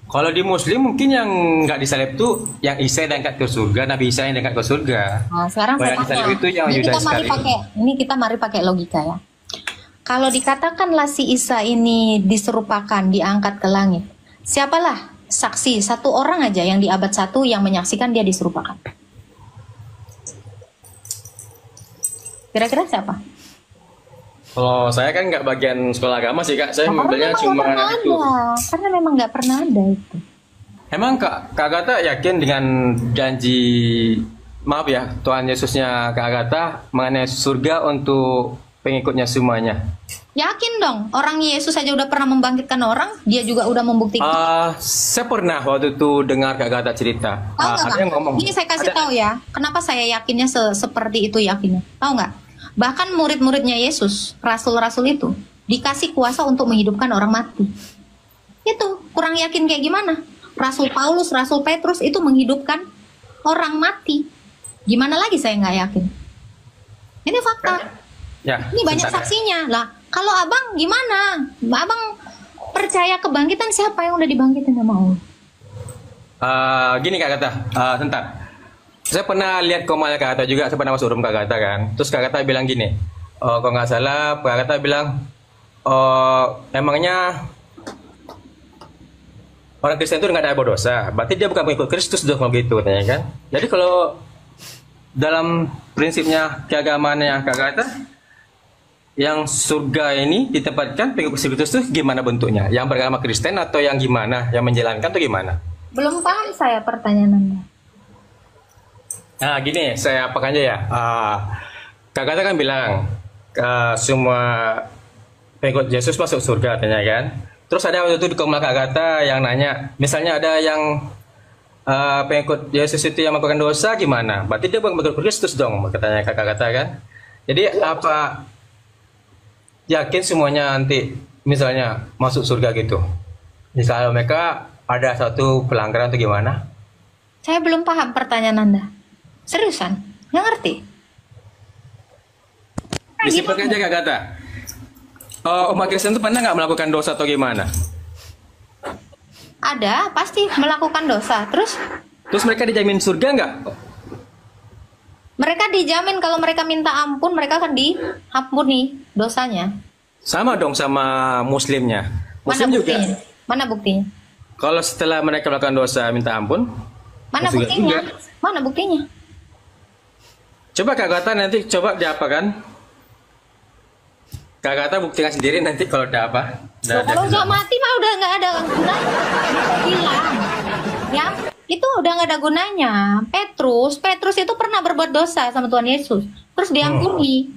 Kalau di Muslim mungkin yang nggak disalib itu yang Isa yang diangkat ke surga, Nabi Isa yang diangkat ke surga. Nah, sekarang saya tanya. Itu yang Yudas Iskariot. Ini kita mari pakai logika ya. Kalau dikatakanlah si Isa ini diserupakan, diangkat ke langit, siapalah saksi satu orang aja yang di abad 1 yang menyaksikan dia diserupakan? Kira-kira siapa? Kalau saya kan nggak bagian sekolah agama sih Kak, saya membelinya cuma itu. Karena memang nggak pernah ada itu. Emang Kak Agatha yakin dengan janji, maaf ya, Tuhan Yesusnya Kak Agatha mengenai surga untuk pengikutnya semuanya? Yakin dong, orang Yesus aja udah pernah membangkitkan orang, dia juga udah membuktikan. Saya pernah waktu itu dengar Kak Agatha cerita. Ada yang ngomong. Ini saya kasih tahu ya, kenapa saya yakinnya seperti itu yakinnya. Tahu nggak? Bahkan murid-muridnya Yesus, rasul-rasul itu, dikasih kuasa untuk menghidupkan orang mati. Itu, kurang yakin kayak gimana? Rasul Paulus, Rasul Petrus itu menghidupkan orang mati. Gimana lagi saya nggak yakin? Ini fakta. Ya, ini banyak saksinya. Lah, kalau abang gimana? Abang percaya kebangkitan siapa yang udah dibangkitin sama Allah? Gini Kak Agatha, sebentar. Saya pernah lihat komal Kak Agatha juga, saya pernah masuk room Kak Agatha kan. Terus Kak Agatha bilang gini, kalau nggak salah Kak Agatha bilang, emangnya orang Kristen itu nggak ada berdosa, berarti dia bukan pengikut Kristus dong kalau gitu katanya kan. Jadi kalau dalam prinsipnya keagamaannya Kak Agatha, yang surga ini ditempatkan pengikut Kristus itu gimana bentuknya? Yang beragama Kristen atau yang gimana? Yang menjalankan atau gimana? Belum paham saya pertanyaan Anda. Nah gini, saya apakan aja ya. Kak Agatha kan bilang semua pengikut Yesus masuk surga katanya kan. Terus ada waktu itu di Komla Kak Gata yang nanya, misalnya ada yang pengikut Yesus itu yang melakukan dosa gimana? Berarti dia bukan pengikut Kristus dong, katanya Kakak Gata kan. Jadi apa yakin semuanya nanti misalnya masuk surga gitu? Misalnya mereka ada satu pelanggaran atau gimana? Saya belum paham pertanyaan Anda. Seriusan? Nggak ngerti? Disimpulkan aja Kak Gata. Umat Kristen itu pernah nggak melakukan dosa atau gimana? Ada, pasti melakukan dosa. Terus mereka dijamin surga nggak? Mereka dijamin kalau mereka minta ampun, mereka akan diampuni dosanya. Sama dong sama muslimnya. Mana Muslim juga. buktinya? Mana buktinya? Kalau setelah mereka melakukan dosa minta ampun, Mana masuk buktinya? juga. Mana buktinya? Coba Kak Gata nanti coba diapakan? Kak Gata buktikan sendiri nanti kalau ada apa. Kalau nggak mati mah udah nggak ada gunanya. Saya bilang, ya itu udah nggak ada gunanya. Petrus itu pernah berbuat dosa sama Tuhan Yesus, terus diampuni.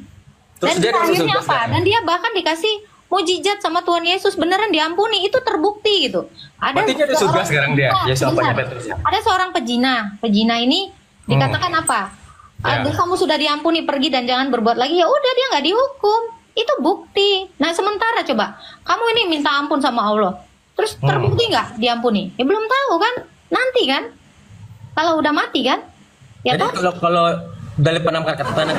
Terus Dan dia masuk akhirnya surga apa? sekarang. Dan dia bahkan dikasih mujizat sama Tuhan Yesus, beneran diampuni. Itu terbukti gitu. Berarti dia di surga sekarang dia. Nah, Yesus apanya bentar. Petrus ya? Ada seorang pezina ini dikatakan apa? Ya. Kamu sudah diampuni, pergi dan jangan berbuat lagi. Ya udah, dia nggak dihukum. Itu bukti. Nah sementara coba kamu ini minta ampun sama Allah, terus terbukti nggak diampuni? Ya belum tahu kan, nanti kan kalau udah mati kan. Ya Jadi kalau dari penanggapan saya,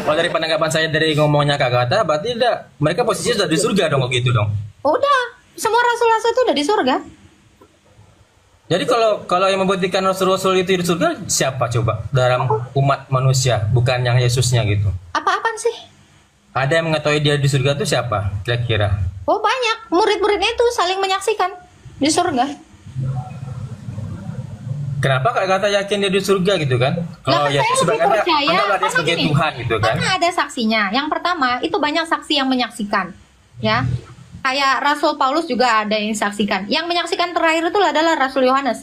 kalau dari penanggapan saya dari ngomongnya Kak Gata, berarti mereka posisinya sudah di surga dong, gitu dong. udah, semua rasul-rasul itu udah di surga. Jadi kalau yang membuktikan rasul-rasul itu di surga siapa coba dalam umat manusia, bukan yang Yesusnya gitu? Apa-apaan sih? Ada yang mengetahui dia di surga itu siapa kira-kira? Oh banyak, murid-muridnya itu saling menyaksikan di surga. Kenapa Kak Gata yakin dia di surga gitu kan? Kalau Lah, saya Yesus lebih sebagai percaya anggaplah dia karena sebagai gini, Tuhan gitu kan? karena ada saksinya. Yang pertama itu banyak saksi yang menyaksikan, ya. Kayak Rasul Paulus juga ada yang saksikan. Yang menyaksikan terakhir itu adalah Rasul Yohanes.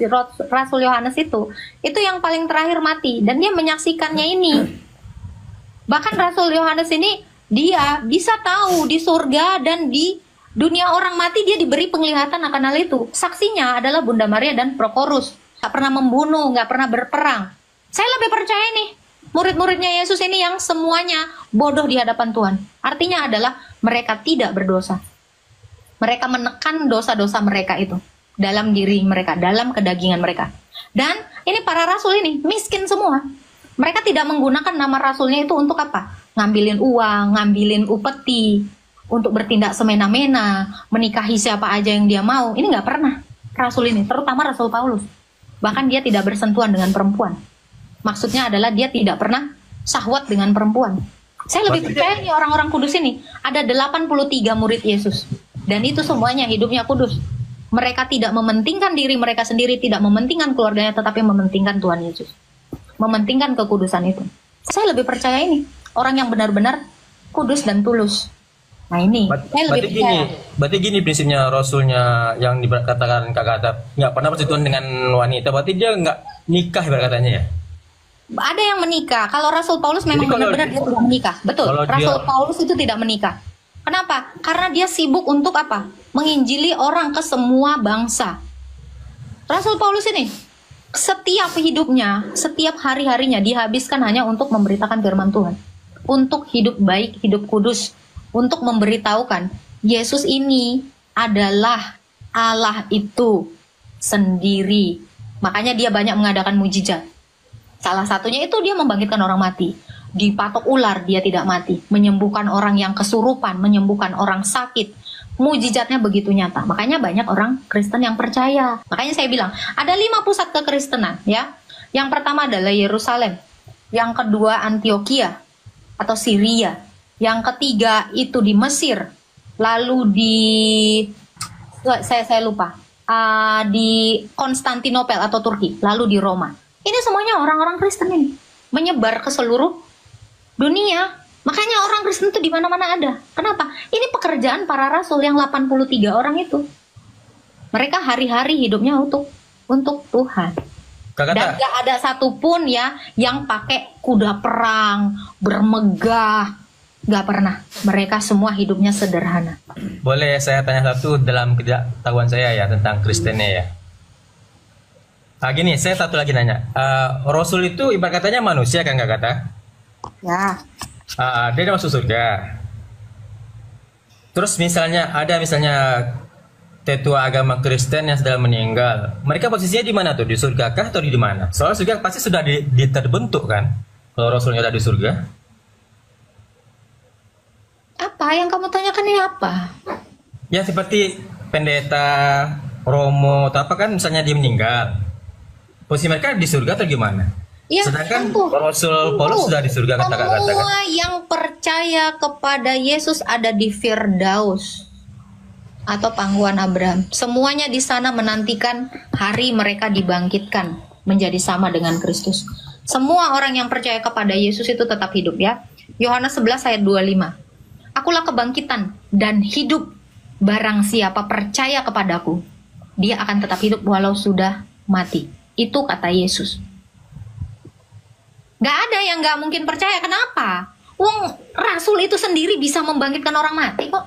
Rasul Yohanes itu yang paling terakhir mati dan dia menyaksikannya ini. Bahkan Rasul Yohanes ini dia bisa tahu di surga dan di dunia orang mati dia diberi penglihatan akan hal itu. Saksinya adalah Bunda Maria dan Prokorus. Gak pernah membunuh, gak pernah berperang. Saya lebih percaya nih murid-muridnya Yesus ini yang semuanya bodoh di hadapan Tuhan. Artinya adalah mereka tidak berdosa. Mereka menekan dosa-dosa mereka itu dalam diri mereka, dalam kedagingan mereka. Dan ini para rasul ini miskin semua. Mereka tidak menggunakan nama rasulnya itu untuk apa? Ngambilin uang, ngambilin upeti, untuk bertindak semena-mena, menikahi siapa aja yang dia mau. Ini nggak pernah rasul ini, terutama Rasul Paulus. Bahkan dia tidak bersentuhan dengan perempuan. Maksudnya adalah dia tidak pernah syahwat dengan perempuan. Saya lebih percaya nih orang-orang kudus ini. Ada 83 murid Yesus. Dan itu semuanya hidupnya kudus. Mereka tidak mementingkan diri mereka sendiri, tidak mementingkan keluarganya, tetapi mementingkan Tuhan Yesus. Mementingkan kekudusan itu. Saya lebih percaya ini. Orang yang benar-benar kudus dan tulus. Nah ini, saya lebih percaya. Berarti gini prinsipnya rasulnya yang dikatakan Kak Gata, nggak pernah bersentuhan dengan wanita. Berarti dia nggak nikah katanya ya? Ada yang menikah. Kalau Rasul Paulus memang benar-benar dia tidak menikah. Betul. Rasul Paulus itu tidak menikah. Kenapa? Karena dia sibuk untuk apa? Menginjili orang ke semua bangsa. Rasul Paulus ini setiap hidupnya, setiap hari-harinya dihabiskan hanya untuk memberitakan firman Tuhan. Untuk hidup baik, hidup kudus. Untuk memberitahukan Yesus ini adalah Allah itu sendiri. Makanya dia banyak mengadakan mujizat. Salah satunya itu dia membangkitkan orang mati. Dipatok ular dia tidak mati. Menyembuhkan orang yang kesurupan, menyembuhkan orang sakit. Mujizatnya begitu nyata. Makanya banyak orang Kristen yang percaya. Makanya saya bilang, ada 5 pusat kekristenan ya. Yang pertama adalah Yerusalem. Yang kedua Antioquia atau Syria. Yang ketiga itu di Mesir. Lalu di saya lupa. Di Konstantinopel atau Turki. Lalu di Roma. Ini semuanya orang-orang Kristen ini. Menyebar ke seluruh dunia. Makanya orang Kristen itu di mana-mana ada. Kenapa? Ini pekerjaan para rasul yang 83 orang itu. Mereka hari-hari hidupnya untuk Tuhan. Kakak Dan gak ada satupun ya yang pakai kuda perang, bermegah. Gak pernah. Mereka semua hidupnya sederhana. boleh saya tanya satu dalam ketidaktahuan saya ya tentang Kristennya ya. Gini, saya satu lagi nanya. Rasul itu ibarat katanya manusia kan Kak Kata? Ya. Dia masuk surga. Terus misalnya tetua agama Kristen yang sudah meninggal, mereka posisinya di mana tuh? Di surga kah atau di mana? Soalnya surga pasti sudah terbentuk kan? Kalau Rasulnya ada di surga. Apa yang kamu tanyakan ini apa? Ya seperti pendeta, romo, atau apa kan misalnya dia meninggal. Posisi mereka di surga atau gimana? Ya, Sedangkan Rasul Paulus sudah di surga kata-kata. Semua yang percaya kepada Yesus ada di Firdaus atau pangkuan Abraham. Semuanya di sana menantikan hari mereka dibangkitkan menjadi sama dengan Kristus. Semua orang yang percaya kepada Yesus itu tetap hidup ya. Yohanes 11 ayat 25. Akulah kebangkitan dan hidup. Barang siapa percaya kepadaku, dia akan tetap hidup walau sudah mati. Itu kata Yesus. Gak ada yang gak mungkin percaya. Kenapa? Wong Rasul itu sendiri bisa membangkitkan orang mati kok.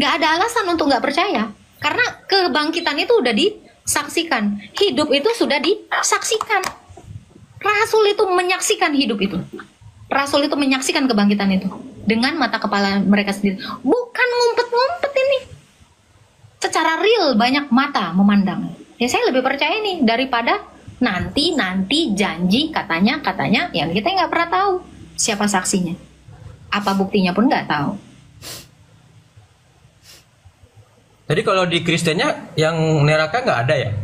Gak ada alasan untuk gak percaya. Karena kebangkitan itu udah disaksikan. Hidup itu sudah disaksikan. Rasul itu menyaksikan hidup itu. Rasul itu menyaksikan kebangkitan itu. Dengan mata kepala mereka sendiri. Bukan ngumpet-ngumpet ini. Secara real banyak mata memandang. Ya saya lebih percaya nih daripada nanti janji katanya yang kita nggak pernah tahu siapa saksinya, apa buktinya pun nggak tahu. Jadi kalau di Kristennya yang neraka nggak ada ya?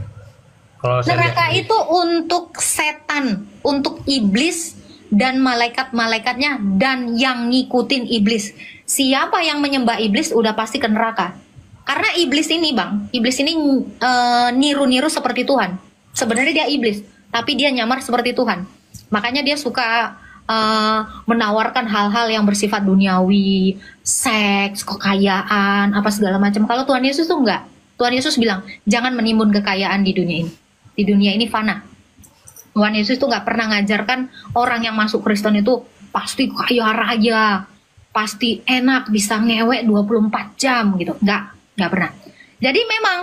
Kalau neraka itu untuk setan, untuk iblis dan malaikat-malaikatnya dan yang ngikutin iblis. Siapa yang menyembah iblis udah pasti ke neraka. Karena iblis ini niru-niru seperti Tuhan. Sebenarnya dia iblis, tapi dia nyamar seperti Tuhan. Makanya dia suka menawarkan hal-hal yang bersifat duniawi, seks, kekayaan, apa segala macam. Kalau Tuhan Yesus tuh enggak. Tuhan Yesus bilang, jangan menimbun kekayaan di dunia ini. Di dunia ini fana. Tuhan Yesus tuh nggak pernah ngajarkan orang yang masuk Kristen itu pasti kaya raya, pasti enak, bisa ngewek 24 jam gitu. Nggak pernah. Jadi memang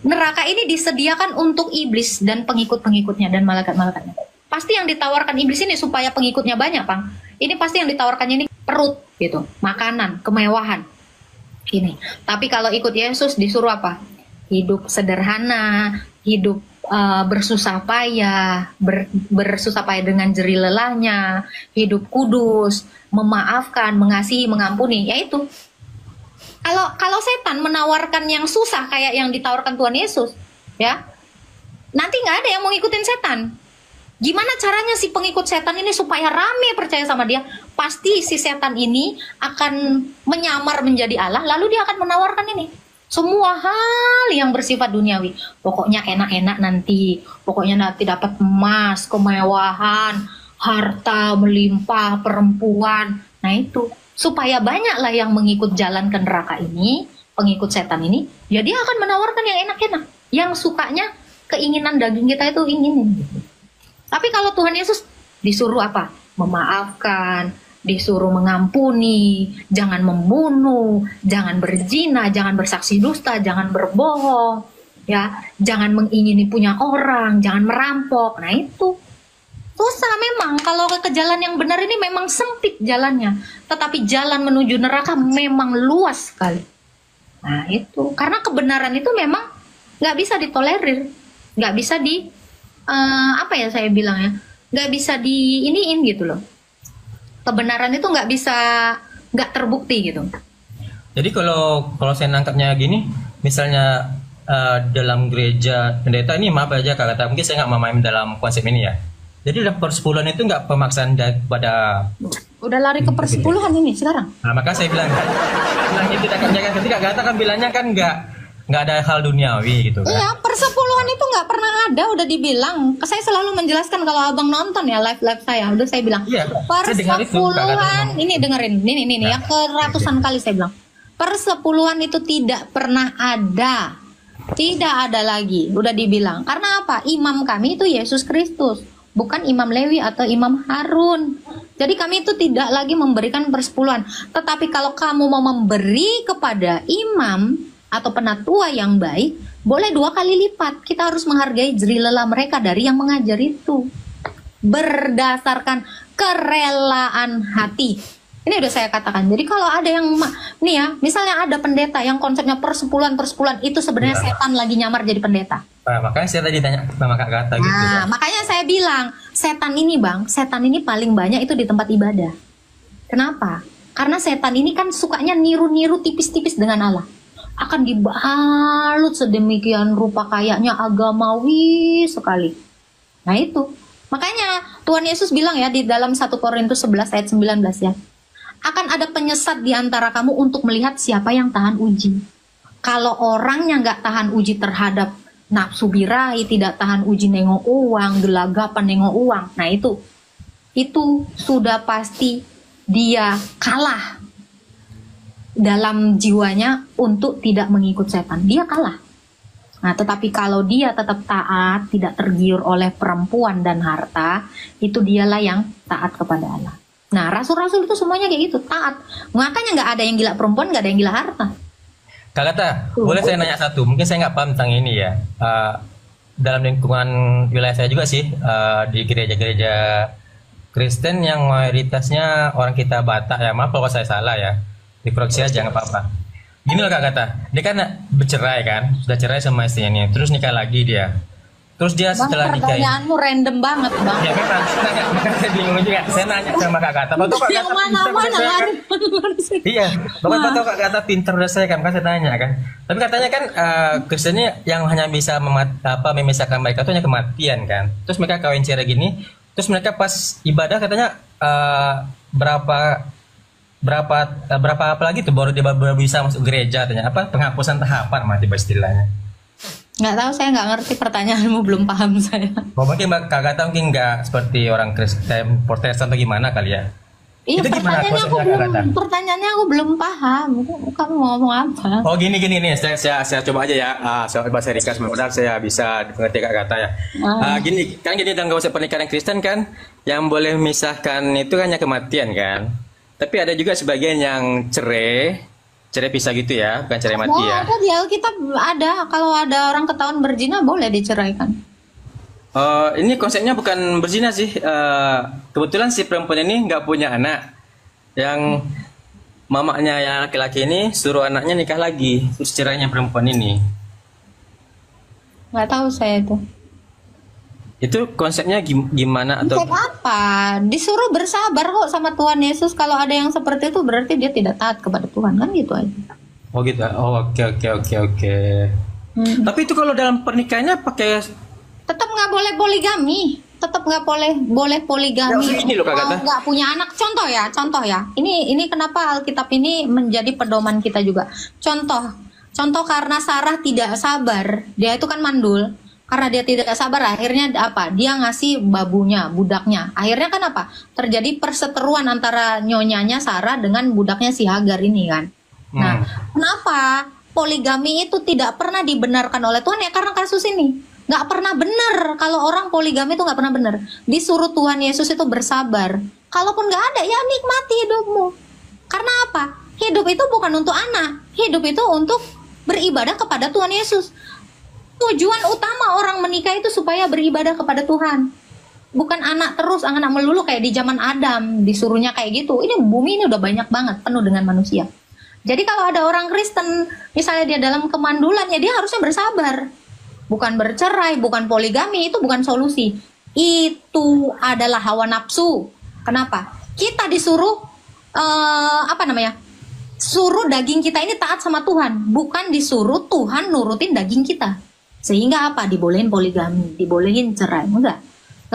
neraka ini disediakan untuk iblis dan pengikut-pengikutnya dan malaikat-malaikatnya. Pasti yang ditawarkan iblis ini supaya pengikutnya banyak, Bang. Ini pasti yang ditawarkannya ini perut gitu, makanan, kemewahan. Ini. Tapi kalau ikut Yesus disuruh apa? Hidup sederhana, hidup bersusah payah, bersusah payah dengan jerih lelahnya, hidup kudus, memaafkan, mengasihi, mengampuni, yaitu. Kalau setan menawarkan yang susah kayak yang ditawarkan Tuhan Yesus, ya, nanti nggak ada yang mau ngikutin setan. Gimana caranya si pengikut setan ini supaya rame percaya sama dia? Pasti si setan ini akan menyamar menjadi Allah, lalu dia akan menawarkan ini. Semua hal yang bersifat duniawi. Pokoknya enak-enak nanti. Pokoknya nanti dapat emas, kemewahan, harta melimpah, perempuan. Nah itu. Supaya banyaklah yang mengikut jalan ke neraka ini, pengikut setan ini, ya dia akan menawarkan yang enak-enak. Yang sukanya keinginan daging kita itu inginin. Tapi kalau Tuhan Yesus disuruh apa? Memaafkan, disuruh mengampuni, jangan membunuh, jangan berzina, jangan bersaksi dusta, jangan berbohong, ya, jangan mengingini punya orang, jangan merampok. Nah itu susah memang. Kalau ke jalan yang benar ini memang sempit jalannya, tetapi jalan menuju neraka memang luas sekali. Nah itu karena kebenaran itu memang nggak bisa ditolerir, nggak bisa apa ya saya bilang ya, nggak bisa diiniin gitu loh. Kebenaran itu nggak terbukti gitu. Jadi kalau saya nangkapnya gini, misalnya dalam gereja pendeta ini maaf aja kata mungkin saya nggak memahami dalam konsep ini ya. Jadi dalam persepuluhan itu nggak pemaksaan pada. Udah lari ke persepuluhan ini sekarang. Nah maka saya bilang itu ketika kata kan bilangnya kan nggak ada hal duniawi gitu kan. Iya, persepuluhan itu nggak pernah ada, udah dibilang. Saya selalu menjelaskan kalau abang nonton ya live saya, udah saya bilang. Iya, persepuluhan ini dengerin, ini yang ke ratusan kali saya bilang. Persepuluhan itu tidak pernah ada. Tidak ada lagi, udah dibilang. Karena apa? Imam kami itu Yesus Kristus, bukan Imam Lewi atau Imam Harun. Jadi kami itu tidak lagi memberikan persepuluhan. Tetapi kalau kamu mau memberi kepada imam atau penatua yang baik, boleh 2 kali lipat. Kita harus menghargai jerih lelah mereka dari yang mengajar itu. Berdasarkan kerelaan hati. Ini udah saya katakan. Jadi kalau ada yang nih ya, misalnya ada pendeta yang konsepnya persepuluhan itu sebenarnya setan lagi nyamar jadi pendeta. Nah, makanya saya tadi tanya sama Kak Gata gitu. Nah, makanya saya bilang setan ini Bang, setan ini paling banyak itu di tempat ibadah. Kenapa? Karena setan ini kan sukanya niru-niru tipis-tipis dengan Allah. Akan dibalut sedemikian rupa kayaknya agamawi sekali. Nah itu. Makanya Tuhan Yesus bilang ya di dalam 1 Korintus 11 ayat 19 ya. Akan ada penyesat di antara kamu untuk melihat siapa yang tahan uji. Kalau orangnya nggak tahan uji terhadap nafsu birahi, tidak tahan uji nengok uang, gelagapan nengok uang. Nah itu sudah pasti dia kalah dalam jiwanya untuk tidak mengikut setan. Dia kalah. Nah, tetapi kalau dia tetap taat, tidak tergiur oleh perempuan dan harta, itu dialah yang taat kepada Allah. Nah, rasul-rasul itu semuanya kayak gitu, taat. Makanya nggak ada yang gila perempuan, nggak ada yang gila harta. Kak Gata, boleh saya nanya satu? Mungkin saya nggak paham tentang ini ya. Dalam lingkungan wilayah saya juga sih, di gereja-gereja Kristen yang mayoritasnya orang kita Batak ya, maaf kalau saya salah ya, dikoreksi aja nggak apa-apa. Gini loh Kak Gata, dia kan bercerai kan, sudah cerai sama istrinya nih, terus nikah lagi dia. Terus dia Bang, setelah nikah, pertanyaanmu random banget Bang. ya memang saya bingung juga. Saya nanya sama Kak Gata, betul Kak Yang Gata pintar mana-mana udah saya kan? lari. Iya, betul Kak Gata pintar udah saya kan saya tanya kan. Tapi katanya kan Kristennya yang hanya bisa memisahkan mereka itu hanya kematian kan. Terus mereka kawin cerai gini, terus mereka pas ibadah katanya berapa apa lagi tuh baru dia baru bisa masuk gereja katanya, apa penghapusan tahapan mati istilahnya. Nggak tahu, saya nggak ngerti pertanyaanmu, belum paham saya. Mungkin Kak Gata mungkin nggak seperti orang Kristen Protestan atau gimana kali ya. Iya, Itu gimana pertanyaannya aku belum paham. Kamu mau ngomong apa? Oh gini nih, saya coba aja ya. Soal bahasa ringkas, mudah-mudahan saya bisa mengerti Kak Gata ya. Gini dalam konsep pernikahan Kristen kan, yang boleh memisahkan itu hanya kematian kan. Tapi ada juga sebagian yang cerai pisah gitu ya, bukan cerai mati ya. Ada di Alkitab ada, kalau ada orang ketahuan berzina boleh diceraikan. Ini konsepnya bukan berzina sih. Kebetulan si perempuan ini nggak punya anak. Yang mamanya yang laki-laki ini suruh anaknya nikah lagi, terus cerainya perempuan ini. Nggak tahu saya itu. Itu konsepnya gimana atau konsep apa? Disuruh bersabar kok sama Tuhan Yesus. Kalau ada yang seperti itu berarti dia tidak taat kepada Tuhan, kan gitu aja. Oh gitu. Oh oke. Tapi itu kalau dalam pernikahannya pakai tetap nggak boleh poligami. Tetap nggak boleh poligami. Ya, ini loh Kak Gata. Nggak punya anak. Contoh ya. Ini kenapa Alkitab ini menjadi pedoman kita juga. Contoh karena Sarah tidak sabar. Dia itu kan mandul. Karena dia tidak sabar, akhirnya apa? Dia ngasih budaknya. Akhirnya kan apa? Terjadi perseteruan antara nyonyanya Sarah dengan budaknya si Hagar ini kan. Nah, kenapa poligami itu tidak pernah dibenarkan oleh Tuhan? Ya karena kasus ini. Nggak pernah benar. Kalau orang poligami itu nggak pernah benar. Disuruh Tuhan Yesus itu bersabar. Kalaupun nggak ada, ya nikmati hidupmu. Karena apa? Hidup itu bukan untuk anak. Hidup itu untuk beribadah kepada Tuhan Yesus. Tujuan utama orang menikah itu supaya beribadah kepada Tuhan. Bukan anak melulu kayak di zaman Adam, disuruhnya kayak gitu. Ini bumi ini udah banyak banget, penuh dengan manusia. Jadi kalau ada orang Kristen, misalnya dia dalam kemandulan, ya dia harusnya bersabar. Bukan bercerai, bukan poligami, itu bukan solusi. Itu adalah hawa nafsu. Kenapa? Kita disuruh, suruh daging kita ini taat sama Tuhan. Bukan disuruh Tuhan nurutin daging kita. Sehingga apa? Dibolehin poligami, dibolehin cerai. Enggak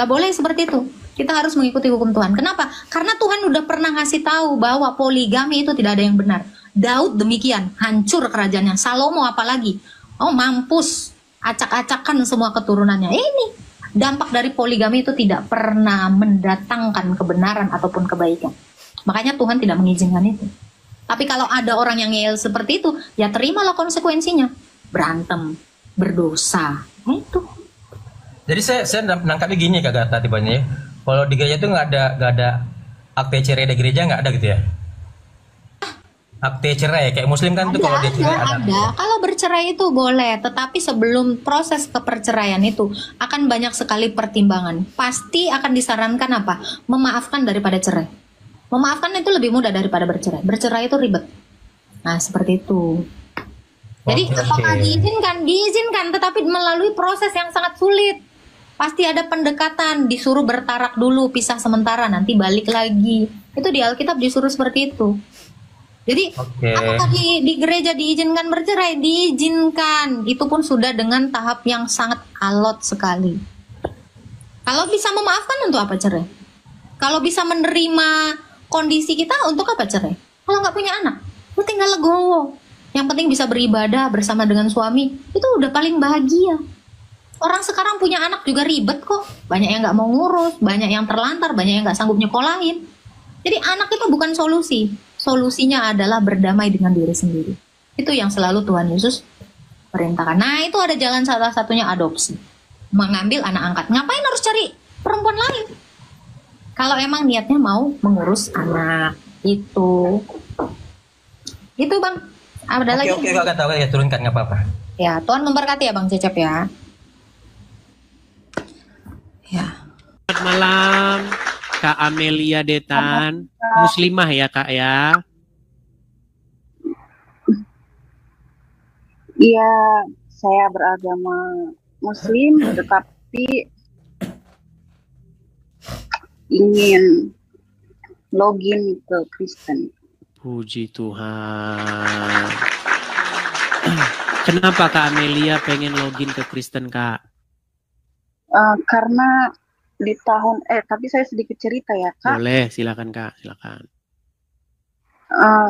boleh seperti itu. Kita harus mengikuti hukum Tuhan. Kenapa? Karena Tuhan udah pernah ngasih tahu bahwa poligami itu tidak ada yang benar. Daud demikian, hancur kerajaannya. Salomo apalagi. Oh mampus, acak-acakan semua keturunannya. Ini dampak dari poligami itu tidak pernah mendatangkan kebenaran ataupun kebaikan. Makanya Tuhan tidak mengizinkan itu. Tapi kalau ada orang yang ngeyel seperti itu, ya terimalah konsekuensinya. Berantem, berdosa. Nah, itu. Jadi saya nangkapnya gini Kak Gata tibanya ya. Kalau di gereja tuh nggak ada akte cerai di gereja, nggak ada gitu ya? Akte cerai kayak Muslim kan tuh kalau dia cerai Ada. Kalau bercerai itu boleh, tetapi sebelum proses keperceraian itu akan banyak sekali pertimbangan. Pasti akan disarankan apa? Memaafkan daripada cerai. Memaafkan itu lebih mudah daripada bercerai. Bercerai itu ribet. Nah, seperti itu. Jadi apakah diizinkan? Diizinkan, tetapi melalui proses yang sangat sulit. Pasti ada pendekatan, disuruh bertarak dulu, pisah sementara, nanti balik lagi. Itu di Alkitab disuruh seperti itu. Jadi apakah di gereja diizinkan bercerai? Diizinkan. Itu pun sudah dengan tahap yang sangat alot sekali. Kalau bisa memaafkan, untuk apa cerai? Kalau bisa menerima kondisi kita, untuk apa cerai? Kalau nggak punya anak, lu tinggal legowo. Yang penting bisa beribadah bersama dengan suami, itu udah paling bahagia. Orang sekarang punya anak juga ribet kok. Banyak yang nggak mau ngurus, banyak yang terlantar, banyak yang nggak sanggup nyekolahin. Jadi anak itu bukan solusi. Solusinya adalah berdamai dengan diri sendiri. Itu yang selalu Tuhan Yesus perintahkan. Nah, itu ada jalan salah satunya adopsi. Mengambil anak angkat. Ngapain harus cari perempuan lain? Kalau emang niatnya mau mengurus anak. Itu Bang. Ada lagi? Oke, Kak Gata, ya turunkan nggak apa-apa. Ya, Tuhan memberkati ya Bang Cecep ya. Selamat malam Kak Amelia Detan, muslimah ya Kak ya? Iya, saya beragama Muslim, tetapi ingin login ke Kristen. Puji Tuhan. Kenapa Kak Amelia pengen login ke Kristen Kak? Karena di tahun tapi saya sedikit cerita ya Kak. Boleh, silakan Kak, silakan.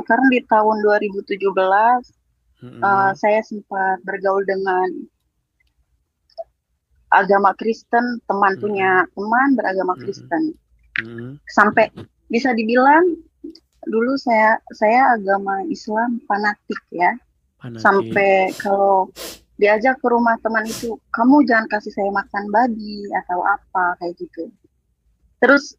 Karena di tahun 2017 saya sempat bergaul dengan agama Kristen, teman punya teman beragama Kristen. Sampai bisa dibilang dulu saya agama Islam fanatik ya. Sampai kalau diajak ke rumah teman itu, kamu jangan kasih saya makan babi atau apa kayak gitu. Terus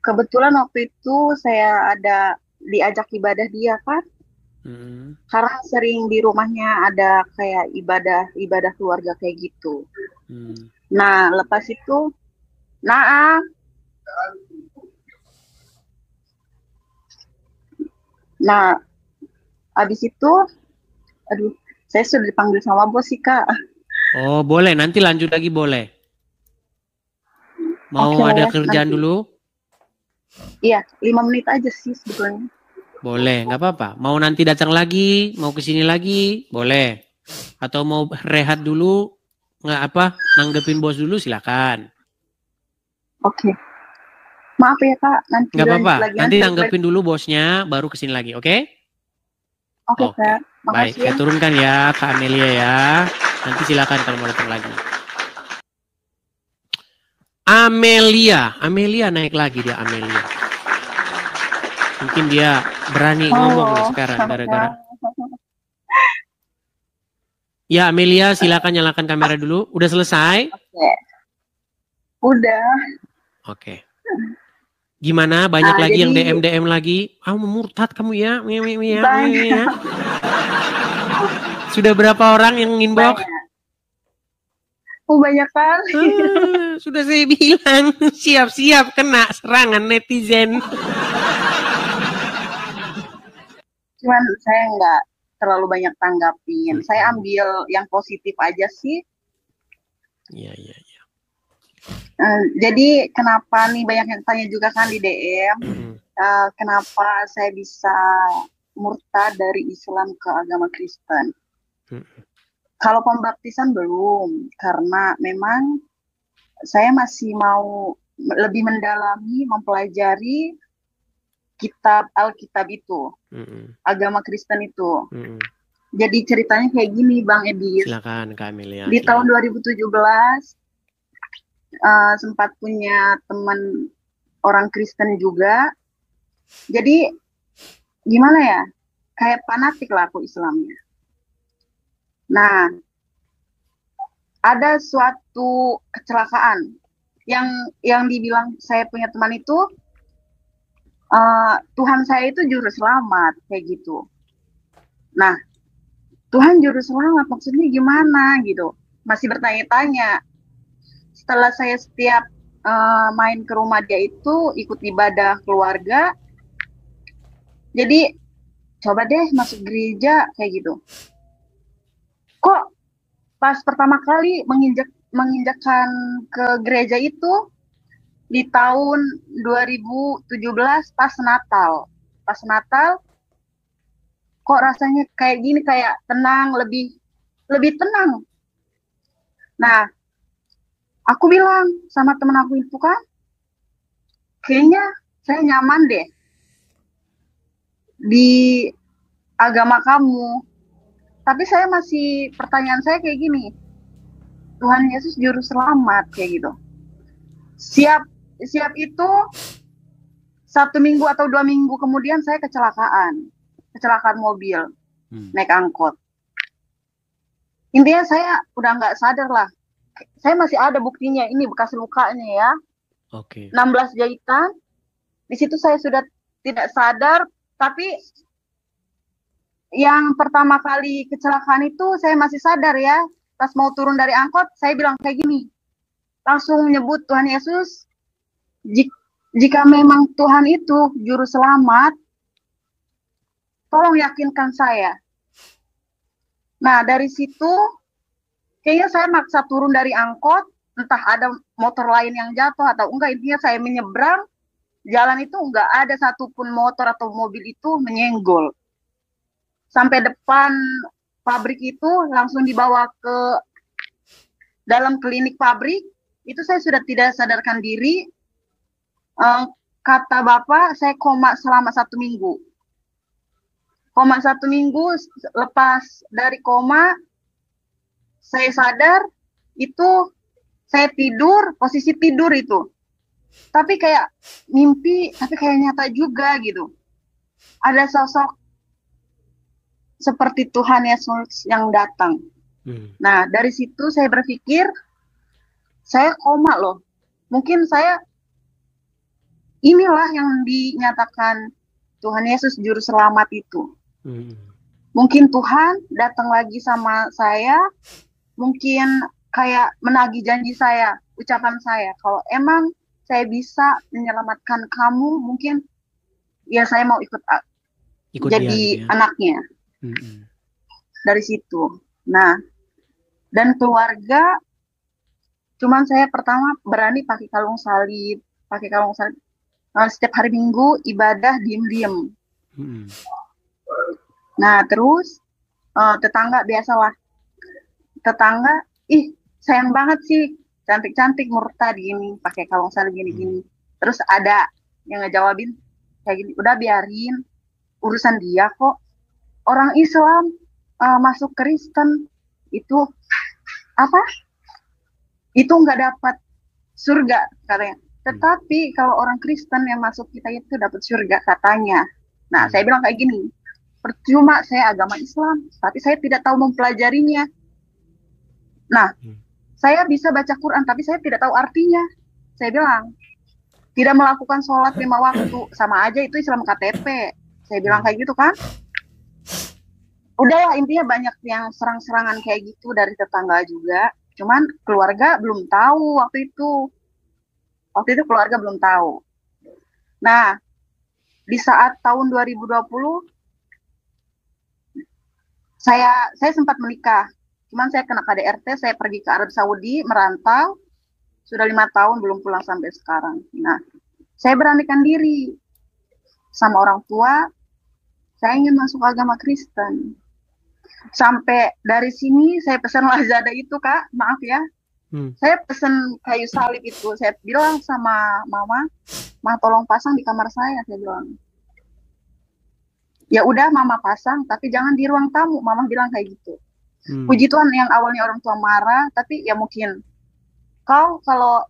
kebetulan waktu itu saya ada diajak ibadah dia kan, karena sering di rumahnya ada kayak ibadah keluarga kayak gitu. Nah lepas itu, habis itu, aduh, saya sudah dipanggil sama bos sih Kak. Oh boleh, nanti lanjut lagi boleh. Mau ada kerjaan nanti. Dulu? Iya, 5 menit aja sih sebetulnya. Boleh, nggak apa-apa. Mau nanti datang lagi, mau kesini lagi, boleh. Atau mau rehat dulu, nanggepin bos dulu, silakan. Oke. Maaf ya Kak, nanti nggak apa-apa. Nanti nanggepin dulu bosnya, baru kesini lagi, oke? Oke Kak. Baik, saya turunkan ya Kak Amelia ya. Nanti silakan kalau mau datang lagi. Amelia naik lagi dia Amelia. Mungkin dia berani ngomong nih sekarang gara-gara. Ya Amelia, silakan nyalakan kamera dulu. Udah selesai? Oke. Udah. Oke. Gimana? Banyak lagi yang DM lagi. Murtad kamu ya? Ya. Sudah berapa orang yang inbox? Banyak kan? Sudah saya bilang siap-siap kena serangan netizen. Cuman saya nggak terlalu banyak tanggapin. Saya ambil yang positif aja sih. Iya. Jadi kenapa nih banyak yang tanya juga kan di DM, kenapa saya bisa murtad dari Islam ke agama Kristen? Kalau pembaptisan belum, karena memang saya masih mau lebih mendalami, mempelajari kitab Alkitab itu, agama Kristen itu. Jadi ceritanya kayak gini Bang Edi. Silakan Kak Amelia. Di tahun 2017 sempat punya teman orang Kristen juga. Jadi gimana ya? Kayak fanatik lah aku Islamnya. Nah, ada suatu kecelakaan yang dibilang saya punya teman itu Tuhan saya itu juru selamat kayak gitu. Nah, Tuhan juru selamat maksudnya gimana gitu? Masih bertanya-tanya. Setelah saya setiap main ke rumah dia itu ikut ibadah keluarga, jadi coba deh masuk gereja kayak gitu. Kok pas pertama kali menginjakkan ke gereja itu di tahun 2017 pas Natal. Pas Natal kok rasanya kayak gini, kayak tenang, lebih tenang. Nah, aku bilang sama temen aku itu kan, kayaknya saya nyaman deh di agama kamu. Tapi saya masih, pertanyaan saya kayak gini, Tuhan Yesus juru selamat kayak gitu. Siap itu 1 minggu atau 2 minggu kemudian saya kecelakaan mobil, naik angkot. Intinya saya udah nggak sadar lah. Saya masih ada buktinya, ini bekas lukanya ya. 16 jahitan. Di situ saya sudah tidak sadar, tapi yang pertama kali kecelakaan itu saya masih sadar ya. Pas mau turun dari angkot, saya bilang kayak gini. Langsung nyebut Tuhan Yesus. Jika memang Tuhan itu juru selamat, tolong yakinkan saya. Nah, dari situ kayaknya saya maksa turun dari angkot, entah ada motor lain yang jatuh atau enggak, intinya saya menyeberang, jalan itu enggak ada satupun motor atau mobil itu menyenggol. Sampai depan pabrik itu langsung dibawa ke dalam klinik pabrik, itu saya sudah tidak sadarkan diri. Kata Bapak, saya koma selama 1 minggu. Koma 1 minggu, lepas dari koma, saya sadar, itu saya tidur, posisi tidur itu. Tapi kayak mimpi, tapi kayak nyata juga gitu. Ada sosok seperti Tuhan Yesus yang datang. Nah, dari situ saya berpikir, saya koma loh. Mungkin saya, inilah yang dinyatakan Tuhan Yesus juru selamat itu. Mungkin Tuhan datang lagi sama saya, mungkin kayak menagih janji saya, ucapan saya. Kalau emang saya bisa menyelamatkan kamu, mungkin ya saya mau ikut jadi anaknya. Dari situ. Nah, dan keluarga, cuman saya pertama berani pakai kalung salib. Setiap hari Minggu ibadah diem-diem. Nah, terus tetangga biasalah. Tetangga, sayang banget sih, cantik-cantik murtad gini, pakai kalung salib gini-gini. Terus ada yang ngejawabin kayak gini, udah biarin, urusan dia kok. Orang Islam masuk Kristen itu apa? Itu nggak dapat surga katanya. Tetapi kalau orang Kristen yang masuk kita itu dapat surga katanya. Nah, saya bilang kayak gini, percuma saya agama Islam, tapi saya tidak tahu mempelajarinya. Nah, saya bisa baca Quran, tapi saya tidak tahu artinya. Saya bilang, tidak melakukan sholat 5 waktu, sama aja itu Islam KTP. Saya bilang kayak gitu kan. Udahlah, intinya banyak yang serang-serangan kayak gitu dari tetangga juga. Cuman keluarga belum tahu waktu itu. Waktu itu keluarga belum tahu. Nah, di saat tahun 2020, saya sempat menikah. Cuman saya kena KDRT, saya pergi ke Arab Saudi, merantau. Sudah 5 tahun belum pulang sampai sekarang. Nah, saya beranikan diri sama orang tua, saya ingin masuk agama Kristen. Sampai dari sini saya pesan Lazada itu, Kak, maaf ya. Saya pesan kayu salib itu. Saya bilang sama Mama, "Ma, tolong pasang di kamar saya," saya bilang. Ya udah, Mama pasang, tapi jangan di ruang tamu. Mama bilang kayak gitu. Puji Tuhan, yang awalnya orang tua marah, tapi ya mungkin kau kalau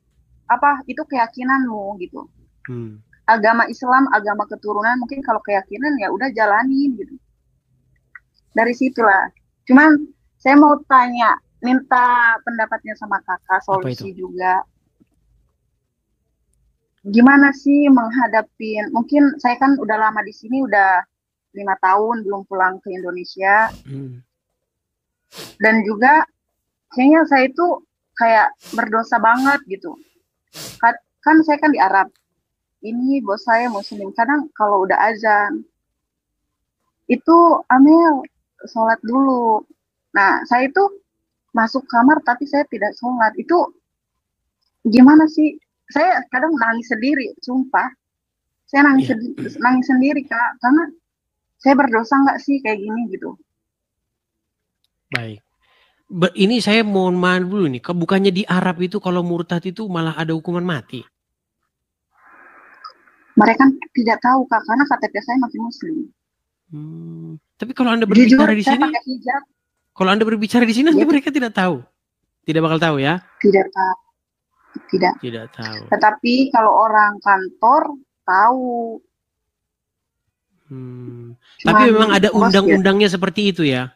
apa itu keyakinanmu gitu. Agama Islam, agama keturunan, mungkin kalau keyakinan ya udah jalanin gitu. Dari situlah. Cuman saya mau tanya, minta pendapatnya sama kakak, Apa solusi itu? juga. Gimana sih menghadapi, mungkin saya kan udah lama di sini, udah 5 tahun belum pulang ke Indonesia. Dan juga kayaknya saya itu kayak berdosa banget gitu. Kan saya kan di Arab. Ini bos saya muslim. Kadang kalau udah azan, itu Amel sholat dulu. Nah, saya itu masuk kamar tapi saya tidak sholat. Itu gimana sih? Saya kadang nangis sendiri, sumpah. Saya nangis, nangis sendiri, Kak. Karena saya berdosa nggak sih kayak gini gitu. Baik. Ini saya mohon maaf dulu nih. Bukannya di Arab itu kalau murtad itu malah ada hukuman mati? Mereka tidak tahu, Kak, karena KTP saya masih muslim. Tapi kalau Anda berbicara di saya sini, pakai hijab. Kalau Anda berbicara di sini, nanti mereka tidak tahu. Tidak bakal tahu ya? Tidak tahu. Tidak tahu. Tetapi kalau orang kantor tahu. Tapi memang ada undang-undangnya seperti itu ya?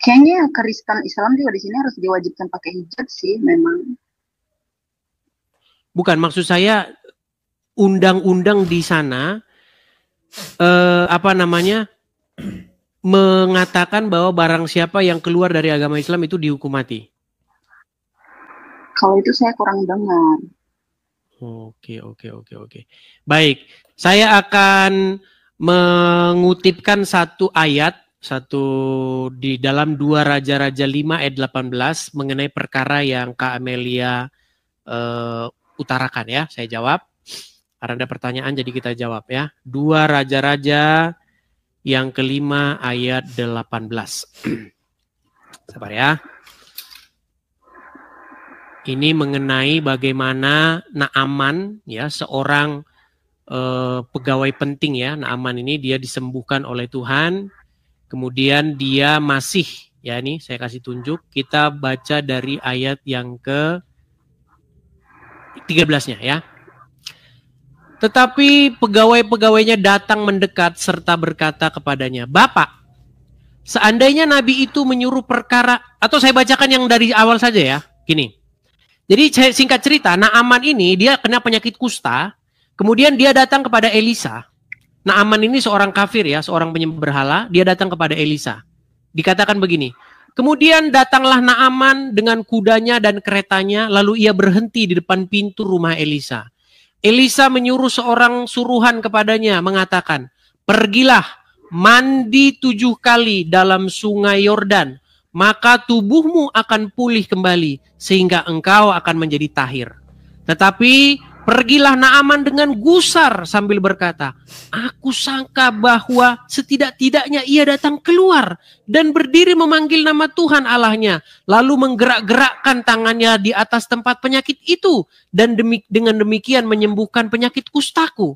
Kayaknya Kristen Islam juga di sini harus diwajibkan pakai hijab sih, memang. Bukan, maksud saya undang-undang di sana mengatakan bahwa barang siapa yang keluar dari agama Islam itu dihukum mati. Kalau itu saya kurang dengar. Oke. Baik, saya akan mengutipkan satu ayat di dalam 2 Raja-Raja 5 ayat 18 mengenai perkara yang Kak Amelia utarakan ya. Saya jawab. Karena ada pertanyaan jadi kita jawab ya. 2 Raja-Raja yang kelima ayat 18. Sabar ya. Ini mengenai bagaimana Naaman ya, seorang pegawai penting ya. Naaman ini dia disembuhkan oleh Tuhan. Kemudian dia masih ya, ini saya kasih tunjuk. Kita baca dari ayat yang ke 13-nya ya. Tetapi pegawai-pegawainya datang mendekat serta berkata kepadanya, "Bapak, seandainya Nabi itu menyuruh perkara," atau saya bacakan yang dari awal saja ya. Gini. Jadi saya singkat cerita, Naaman ini dia kena penyakit kusta, kemudian dia datang kepada Elisa. Naaman ini seorang kafir ya, seorang penyembah berhala, dia datang kepada Elisa. Dikatakan begini, kemudian datanglah Naaman dengan kudanya dan keretanya, lalu ia berhenti di depan pintu rumah Elisa. Elisa menyuruh seorang suruhan kepadanya, mengatakan, "Pergilah, mandi 7 kali dalam sungai Yordan, maka tubuhmu akan pulih kembali, sehingga engkau akan menjadi tahir." Tetapi pergilah Naaman dengan gusar sambil berkata, "Aku sangka bahwa setidak-tidaknya ia datang keluar dan berdiri memanggil nama Tuhan Allahnya, lalu menggerak-gerakkan tangannya di atas tempat penyakit itu, dan dengan demikian menyembuhkan penyakit kustaku.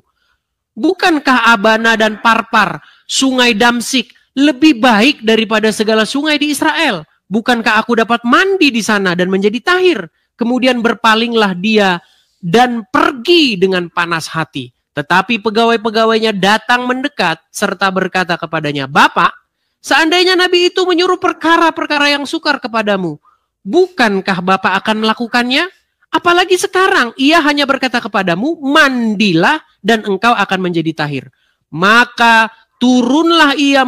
Bukankah Abana dan Parpar, sungai Damsik, lebih baik daripada segala sungai di Israel? Bukankah aku dapat mandi di sana dan menjadi tahir?" Kemudian berpalinglah dia dan pergi dengan panas hati. Tetapi pegawai-pegawainya datang mendekat serta berkata kepadanya, "Bapak, seandainya Nabi itu menyuruh perkara-perkara yang sukar kepadamu, bukankah Bapak akan melakukannya? Apalagi sekarang ia hanya berkata kepadamu, mandilah dan engkau akan menjadi tahir." Maka turunlah ia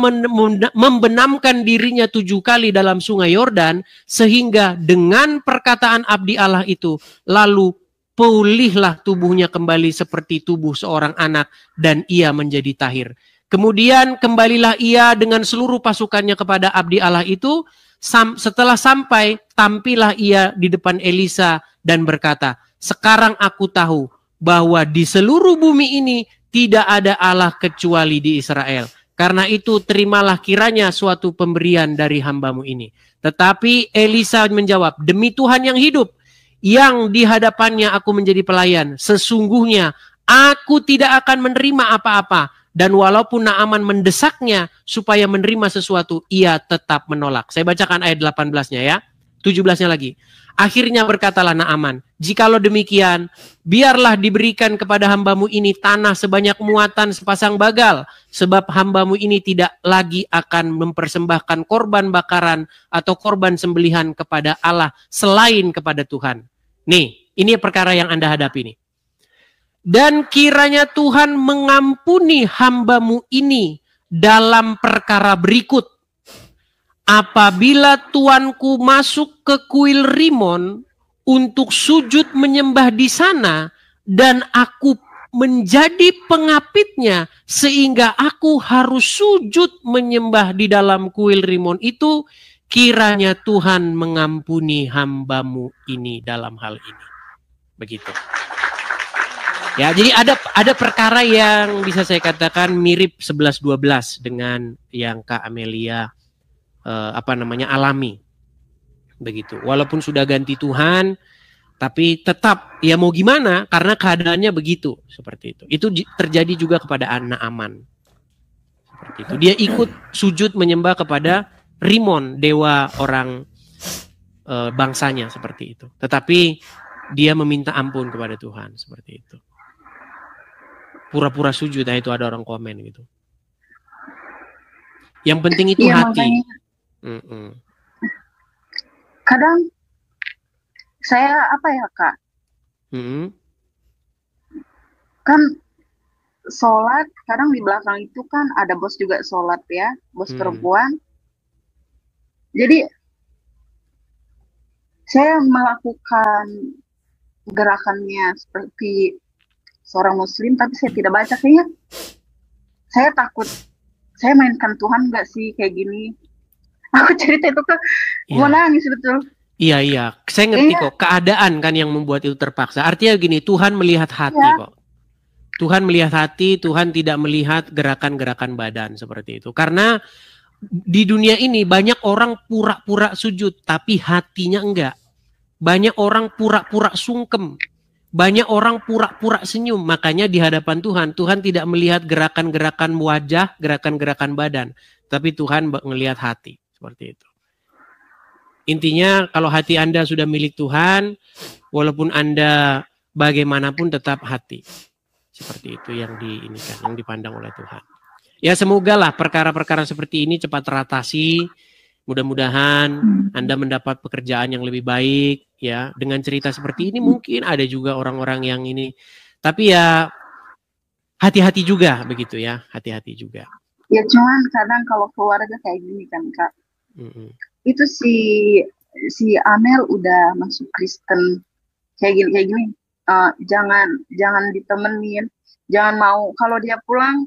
membenamkan dirinya 7 kali dalam sungai Yordan, sehingga dengan perkataan abdi Allah itu, lalu pulihlah tubuhnya kembali seperti tubuh seorang anak, dan ia menjadi tahir. Kemudian kembalilah ia dengan seluruh pasukannya kepada abdi Allah itu. Setelah sampai, tampillah ia di depan Elisa dan berkata, "Sekarang aku tahu bahwa di seluruh bumi ini tidak ada Allah kecuali di Israel. Karena itu terimalah kiranya suatu pemberian dari hambamu ini." Tetapi Elisa menjawab, "Demi Tuhan yang hidup, yang di hadapannya aku menjadi pelayan, sesungguhnya aku tidak akan menerima apa-apa." Dan walaupun Naaman mendesaknya supaya menerima sesuatu, ia tetap menolak. Saya bacakan ayat 18-nya ya. 17-nya lagi. Akhirnya berkatalah Naaman, jikalau demikian, biarlah diberikan kepada hambamu ini tanah sebanyak muatan sepasang bagal, sebab hambamu ini tidak lagi akan mempersembahkan korban bakaran atau korban sembelihan kepada Allah selain kepada Tuhan. Nih, ini perkara yang Anda hadapi nih. Dan kiranya Tuhan mengampuni hambamu ini dalam perkara berikut. Apabila tuanku masuk ke kuil Rimon untuk sujud menyembah di sana dan aku menjadi pengapitnya sehingga aku harus sujud menyembah di dalam kuil Rimon itu, kiranya Tuhan mengampuni hambamu ini dalam hal ini. Begitu. Ya, jadi ada perkara yang bisa saya katakan mirip 11-12 dengan yang Kak Amelia alami, begitu. Walaupun sudah ganti Tuhan, tapi tetap ya mau gimana, karena keadaannya begitu, seperti itu. Itu terjadi juga kepada Naaman, seperti itu. Dia ikut sujud menyembah kepada Rimon, dewa orang bangsanya, seperti itu. Tetapi dia meminta ampun kepada Tuhan, seperti itu. Pura-pura sujud, nah itu ada orang komen gitu. Yang penting itu hati. Kadang saya Kak, kan sholat, kadang di belakang itu kan ada bos juga sholat ya, bos perempuan. Jadi saya melakukan gerakannya seperti seorang muslim, tapi saya tidak baca, kayaknya saya takut saya mainkan Tuhan nggak sih kayak gini. Aku cerita itu ke mau nangis betul. Iya, saya ngerti kok. Keadaan kan yang membuat itu terpaksa. Artinya gini, Tuhan melihat hati kok. Tuhan melihat hati, Tuhan tidak melihat gerakan-gerakan badan seperti itu. Karena di dunia ini banyak orang pura-pura sujud, tapi hatinya enggak. Banyak orang pura-pura sungkem. Banyak orang pura-pura senyum. Makanya di hadapan Tuhan, Tuhan tidak melihat gerakan-gerakan wajah, gerakan-gerakan badan. Tapi Tuhan melihat hati. Seperti itu. Intinya kalau hati Anda sudah milik Tuhan, walaupun Anda bagaimanapun tetap hati. Seperti itu yang yang dipandang oleh Tuhan. Ya semoga lah perkara-perkara seperti ini cepat teratasi. Mudah-mudahan Anda mendapat pekerjaan yang lebih baik. Ya, dengan cerita seperti ini mungkin ada juga orang-orang yang ini. Tapi ya hati-hati juga begitu ya, hati-hati juga. Ya cuman kadang kalau keluarga kayak gini kan Kak. Itu si Amel udah masuk Kristen kayak gini jangan ditemenin, jangan mau kalau dia pulang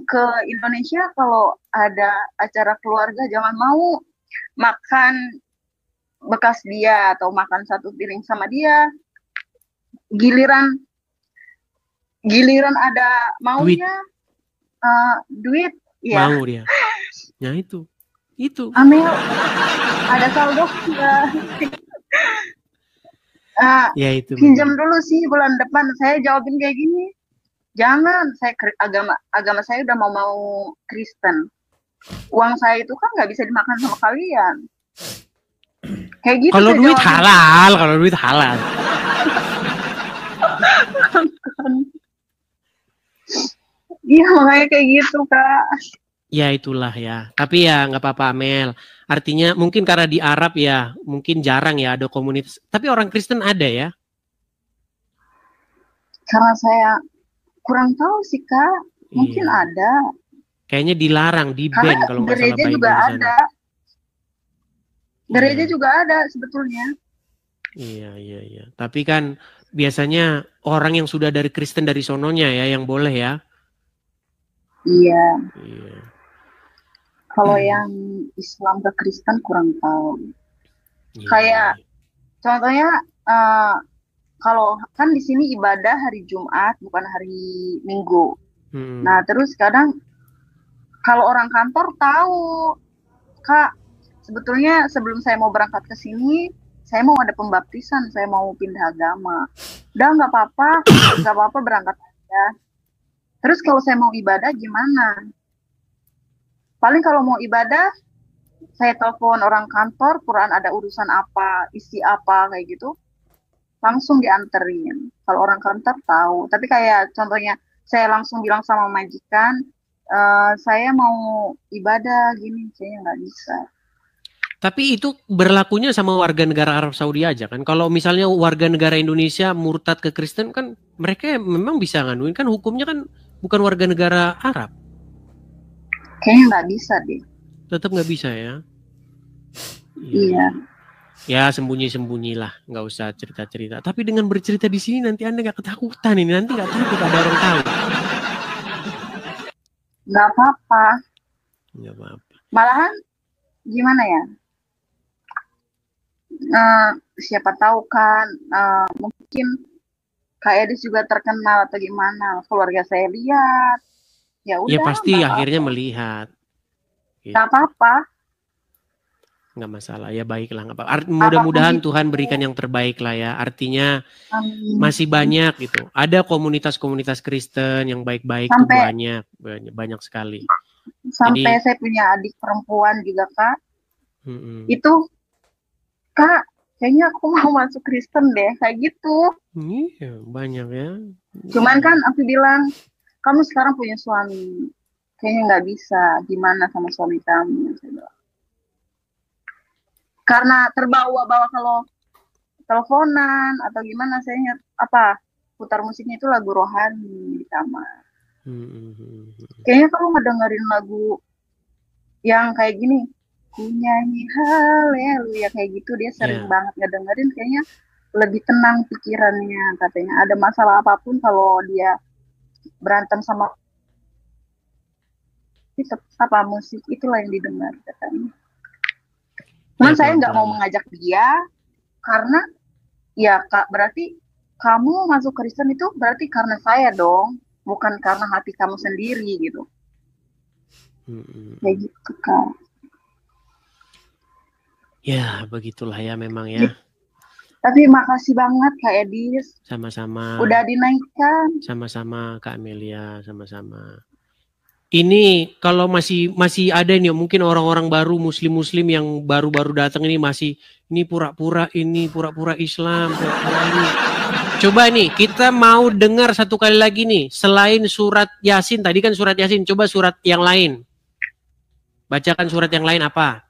ke Indonesia, kalau ada acara keluarga jangan mau makan bekas dia atau makan satu piring sama dia. Giliran ada maunya duit ya. Mau dia. Ya itu. Amel ada saldo ya itu. Pinjam dulu sih bulan depan. Saya jawabin kayak gini. Jangan, saya agama saya udah mau Kristen. Uang saya itu kan nggak bisa dimakan sama kalian. Kayak gitu. Kalau duit halal, Iya makanya kayak gitu Kak. Ya itulah ya. Tapi ya nggak apa-apa Amel. Artinya mungkin karena di Arab ya mungkin jarang ya ada komunitas. Tapi orang Kristen ada ya? Karena saya kurang tahu sih Kak. Mungkin ada. Kayaknya dilarang, di-ban kalau nggak salah. Gereja juga ada. Gereja juga ada sebetulnya. Iya. Tapi kan biasanya orang yang sudah dari Kristen dari sononya ya yang boleh ya. Iya. Kalau yang Islam ke Kristen kurang tahu. Kayak contohnya kalau kan di sini ibadah hari Jumat bukan hari Minggu. Nah terus kadang kalau orang kantor tahu, Kak, sebetulnya sebelum saya mau berangkat ke sini, saya mau ada pembaptisan, saya mau pindah agama. Udah nggak apa-apa berangkat aja. Terus kalau saya mau ibadah gimana? Paling kalau mau ibadah saya telepon orang kantor, Quran ada urusan apa, isi apa kayak gitu, langsung dianterin. Kalau orang kantor tahu, tapi kayak contohnya saya langsung bilang sama majikan, saya mau ibadah gini, kayaknya nggak bisa. Tapi itu berlakunya sama warga negara Arab Saudi aja kan. Kalau misalnya warga negara Indonesia murtad ke Kristen kan mereka memang bisa nganuin kan, hukumnya kan bukan warga negara Arab. Kayaknya nggak bisa deh. Tetap nggak bisa ya. Iya. Ya sembunyi-sembunyilah, nggak usah cerita-cerita. Tapi dengan bercerita di sini nanti Anda nggak ketakutan ini, nanti nggak takut ada orang tahu. Nggak apa-apa. Nggak apa-apa. Malahan gimana ya? Siapa tahu kan, mungkin Kak Edis juga terkenal atau gimana. Keluarga saya lihat, ya udah. Ya pasti nggak akhirnya apa-apa. melihat. Nggak apa-apa. Nggak masalah, ya baiklah. Nggak apa-apa. Mudah-mudahan Apapun itu. Tuhan berikan yang terbaik lah ya. Artinya Amin. masih banyak gitu. Ada komunitas-komunitas Kristen yang baik-baik tuh Sampai- banyak sekali. Sampai Jadi- saya punya adik perempuan juga, Kak. Mm-mm. Itu, Kak, kayaknya aku mau masuk Kristen deh, kayak gitu. Iya, banyak ya. Cuman kan aku bilang, kamu sekarang punya suami, kayaknya nggak bisa. Gimana sama suami kamu? Saya bilang. Karena terbawa-bawa kalau teleponan atau gimana, saya ingat putar musiknya itu lagu rohani di kamar. Kayaknya kamu ngedengerin lagu yang kayak gini, ku nyanyi haleluya kayak gitu, dia sering Iya. banget ngedengerin, kayaknya lebih tenang pikirannya katanya. Ada masalah apapun kalau dia berantem sama musik itulah yang didengar katanya. Cuman Ya, saya nggak mau pelan-pelan. mengajak dia karena ya Kak, berarti kamu masuk Kristen itu berarti karena saya dong, bukan karena hati kamu sendiri gitu. Kayak gitu Kak. Ya, begitulah ya memang ya. Tapi makasih banget Kak Edis, Sama-sama. udah dinaikkan. Sama-sama Kak Amelia, sama-sama. Ini kalau masih ada nih mungkin orang-orang baru muslim yang baru-baru datang ini masih ini pura-pura Islam, pura-pura ini. Coba nih kita mau dengar satu kali lagi nih selain surat Yasin, tadi kan surat Yasin, coba surat yang lain. Bacakan surat yang lain apa?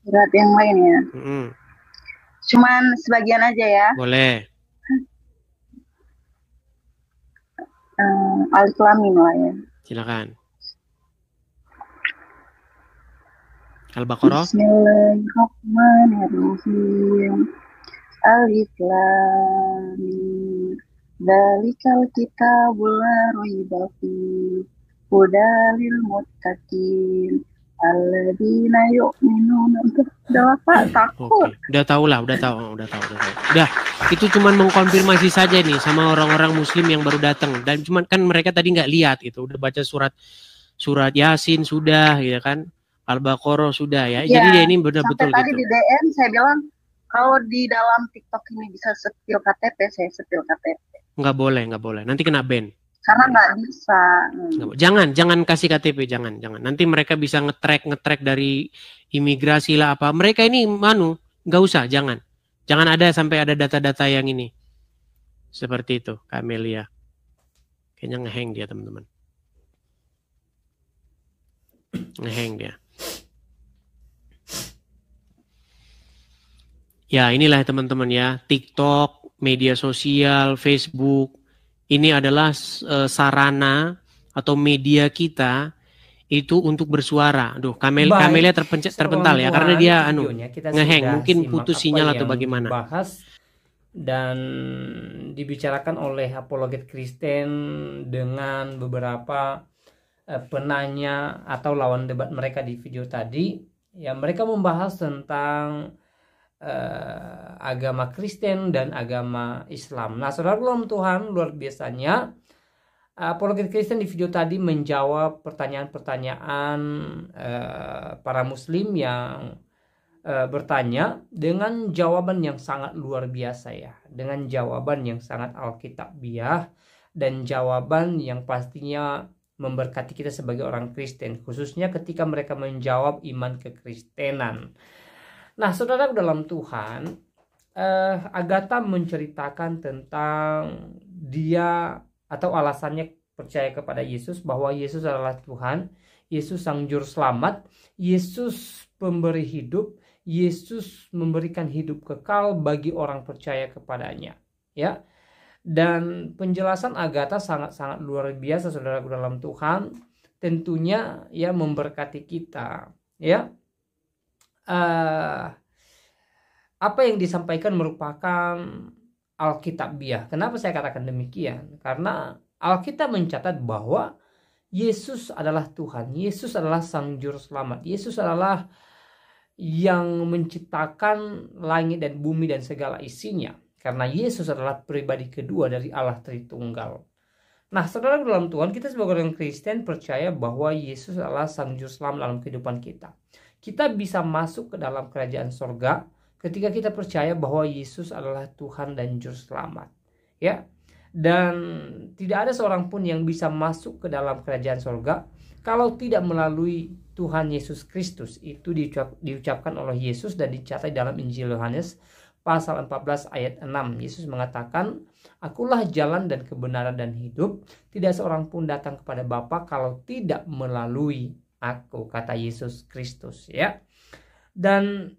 Surat yang lain ya. Cuman sebagian aja ya. Boleh. Alif Lam Mim lah ya. Silakan. Al-Baqarah. Bismillahirrahmanirrahim. Alif Lam Mim. Dzalikal kitabul la raiba fihi hudal lil muttaqin alladzina yu'minuna. Udah Pak, takut. Oke. Udah tahu. Udah, itu cuman mengkonfirmasi saja nih sama orang-orang muslim yang baru datang, dan cuman kan mereka tadi nggak lihat gitu, udah baca surat Yasin sudah ya kan, Al-Baqarah sudah ya. Jadi dia ini benar-betul Sampai tadi gitu. di DM saya bilang kalau di dalam TikTok ini bisa setil KTP, saya setil KTP. Nggak boleh. Nanti kena ban. Karena nggak bisa. Jangan kasih KTP, jangan. Nanti mereka bisa nge-track dari imigrasi lah apa. Mereka ini nggak usah, jangan ada sampai ada data-data yang ini. Seperti itu, Kak Amelia. Kayaknya ngehang dia, teman-teman. Ngehang dia. Ya, inilah teman-teman ya, TikTok, media sosial, Facebook, ini adalah sarana atau media kita itu untuk bersuara. Aduh, Kamelia terpental ya karena dia ngehang, mungkin putus sinyal atau bagaimana. Bahas dan dibicarakan oleh apologet Kristen dengan beberapa penanya atau lawan debat mereka di video tadi. Ya, mereka membahas tentang agama Kristen dan agama Islam. Nah, saudara Tuhan, luar biasanya apologet Kristen di video tadi menjawab pertanyaan-pertanyaan para muslim yang bertanya dengan jawaban yang sangat luar biasa ya, dengan jawaban yang sangat alkitabiah dan jawaban yang pastinya memberkati kita sebagai orang Kristen, khususnya ketika mereka menjawab iman kekristenan. Nah, saudara dalam Tuhan, Agatha menceritakan tentang dia atau alasannya percaya kepada Yesus, bahwa Yesus adalah Tuhan, Yesus Sang Juru Selamat, Yesus pemberi hidup, Yesus memberikan hidup kekal bagi orang percaya kepadanya, ya. Dan penjelasan Agatha sangat-sangat luar biasa, saudaraku dalam Tuhan. Tentunya ya memberkati kita, ya. Apa yang disampaikan merupakan Alkitabiah. Kenapa saya katakan demikian? Karena Alkitab mencatat bahwa Yesus adalah Tuhan, Yesus adalah Sang Juru Selamat, Yesus adalah yang menciptakan langit dan bumi dan segala isinya. Karena Yesus adalah pribadi kedua dari Allah Tritunggal. Nah, saudara dalam Tuhan, kita sebagai orang Kristen percaya bahwa Yesus adalah Sang Juru Selamat dalam kehidupan kita. Kita bisa masuk ke dalam kerajaan sorga ketika kita percaya bahwa Yesus adalah Tuhan dan Juru Selamat. Ya, dan tidak ada seorang pun yang bisa masuk ke dalam kerajaan sorga kalau tidak melalui Tuhan Yesus Kristus. Itu diucapkan oleh Yesus dan dicatat dalam Injil Yohanes pasal 14 ayat 6. Yesus mengatakan, "Akulah jalan dan kebenaran dan hidup. Tidak seorang pun datang kepada Bapa kalau tidak melalui Aku," kata Yesus Kristus, ya. Dan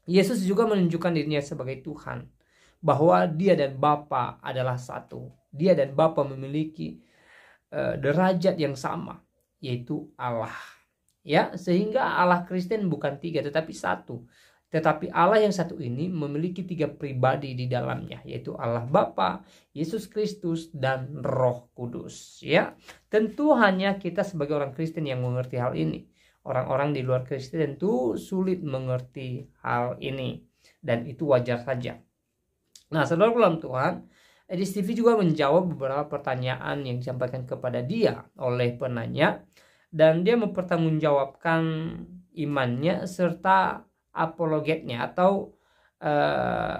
Yesus juga menunjukkan dirinya sebagai Tuhan, bahwa Dia dan Bapa adalah satu. Dia dan Bapa memiliki derajat yang sama, yaitu Allah. Ya, sehingga Allah Kristen bukan tiga tetapi satu. Tetapi Allah yang satu ini memiliki tiga pribadi di dalamnya, yaitu Allah Bapa, Yesus Kristus, dan Roh Kudus. Ya, tentu hanya kita sebagai orang Kristen yang mengerti hal ini. Orang-orang di luar Kristen tentu sulit mengerti hal ini, dan itu wajar saja. Nah, saudara dalam Tuhan, Edis TV juga menjawab beberapa pertanyaan yang disampaikan kepada dia oleh penanya, dan dia mempertanggungjawabkan imannya serta apologetnya atau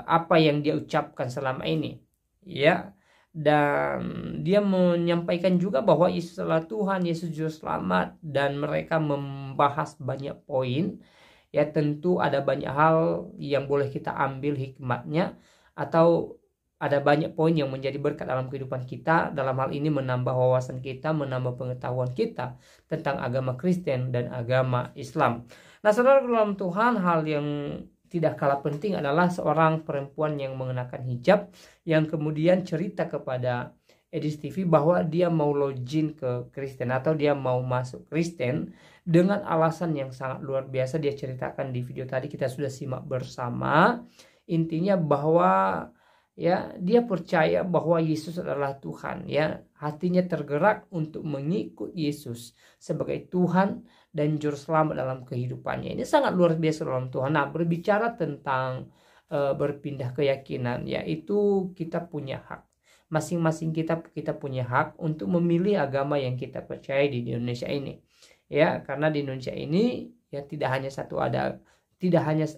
apa yang dia ucapkan selama ini, ya. Dan dia menyampaikan juga bahwa Yesus adalah Tuhan, Yesus Juru Selamat, dan mereka membahas banyak poin, ya. Tentu ada banyak hal yang boleh kita ambil hikmatnya, atau ada banyak poin yang menjadi berkat dalam kehidupan kita. Dalam hal ini menambah wawasan kita, menambah pengetahuan kita tentang agama Kristen dan agama Islam. Nah, saudara dalam Tuhan, hal yang tidak kalah penting adalah seorang perempuan yang mengenakan hijab yang kemudian cerita kepada Edis TV bahwa dia mau login ke Kristen atau dia mau masuk Kristen dengan alasan yang sangat luar biasa. Dia ceritakan di video tadi, kita sudah simak bersama. Intinya bahwa ya, dia percaya bahwa Yesus adalah Tuhan, ya. Hatinya tergerak untuk mengikut Yesus sebagai Tuhan dan Juru Selamat dalam kehidupannya. Ini sangat luar biasa dalam Tuhan. Nah, berbicara tentang berpindah keyakinan, yaitu kita punya hak. Masing-masing kita punya hak untuk memilih agama yang kita percaya di Indonesia ini. Ya, karena di Indonesia ini ya tidak hanya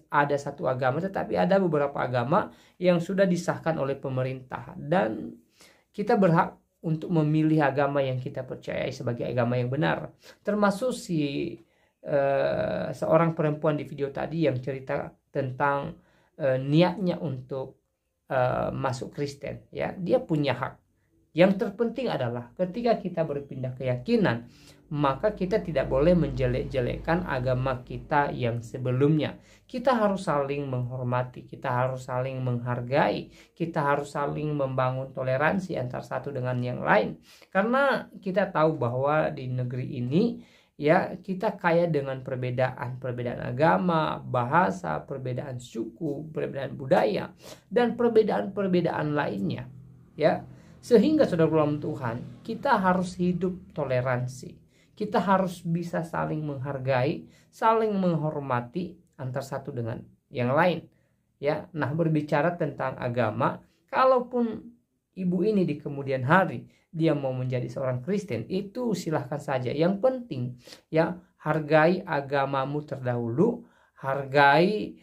ada satu agama, tetapi ada beberapa agama yang sudah disahkan oleh pemerintah, dan kita berhak untuk memilih agama yang kita percayai sebagai agama yang benar. Termasuk seorang perempuan di video tadi yang cerita tentang niatnya untuk masuk Kristen, ya. Dia punya hak. Yang terpenting adalah ketika kita berpindah keyakinan, maka kita tidak boleh menjelek-jelekkan agama kita yang sebelumnya. Kita harus saling menghormati, kita harus saling menghargai, kita harus saling membangun toleransi antar satu dengan yang lain. Karena kita tahu bahwa di negeri ini, ya, kita kaya dengan perbedaan agama, bahasa, perbedaan suku, perbedaan budaya, dan perbedaan lainnya, ya. Sehingga saudara dalam Tuhan, kita harus hidup toleransi. Kita harus bisa saling menghargai, saling menghormati antar satu dengan yang lain, ya. Nah, berbicara tentang agama, kalaupun ibu ini di kemudian hari dia mau menjadi seorang Kristen, itu silahkan saja. Yang penting, ya, hargai agamamu terdahulu, hargai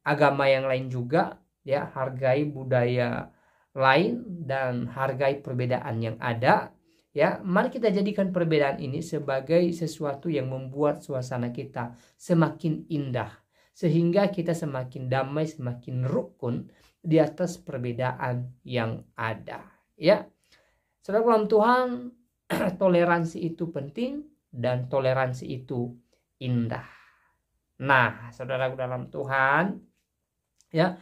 agama yang lain juga, ya, hargai budaya lain, dan hargai perbedaan yang ada, Ya, mari kita jadikan perbedaan ini sebagai sesuatu yang membuat suasana kita semakin indah, sehingga kita semakin damai, semakin rukun di atas perbedaan yang ada. Ya, saudara dalam Tuhan, toleransi itu penting dan toleransi itu indah. Nah, saudara dalam Tuhan, ya,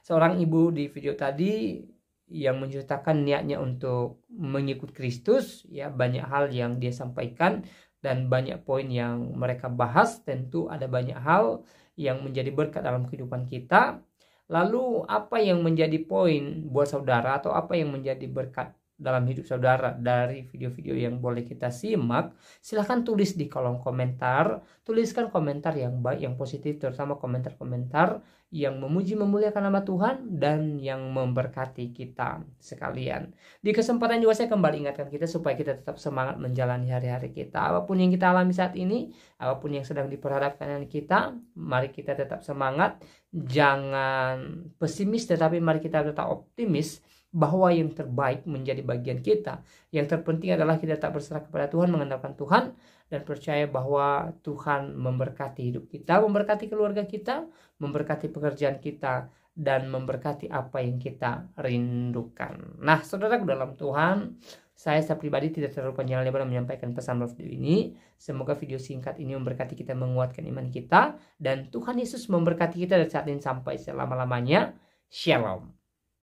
seorang ibu di video tadi yang menceritakan niatnya untuk mengikut Kristus, ya, banyak hal yang dia sampaikan dan banyak poin yang mereka bahas. Tentu ada banyak hal yang menjadi berkat dalam kehidupan kita. Lalu apa yang menjadi poin buat saudara atau apa yang menjadi berkat dalam hidup saudara dari video-video yang boleh kita simak? Silahkan tulis di kolom komentar. Tuliskan komentar yang baik, yang positif, terutama komentar-komentar yang memuji memuliakan nama Tuhan dan yang memberkati kita sekalian. Di kesempatan juga saya kembali ingatkan kita supaya kita tetap semangat menjalani hari-hari kita. Apapun yang kita alami saat ini, apapun yang sedang diperhadapkan kita, mari kita tetap semangat. Jangan pesimis, tetapi mari kita tetap optimis bahwa yang terbaik menjadi bagian kita. Yang terpenting adalah kita tetap berserah kepada Tuhan, mengandalkan Tuhan, dan percaya bahwa Tuhan memberkati hidup kita, memberkati keluarga kita, memberkati pekerjaan kita, dan memberkati apa yang kita rindukan. Nah, saudara dalam Tuhan, saya secara pribadi tidak terlalu panjang lebar menyampaikan pesan love video ini. Semoga video singkat ini memberkati kita, menguatkan iman kita, dan Tuhan Yesus memberkati kita dari saat ini sampai selama-lamanya. Shalom.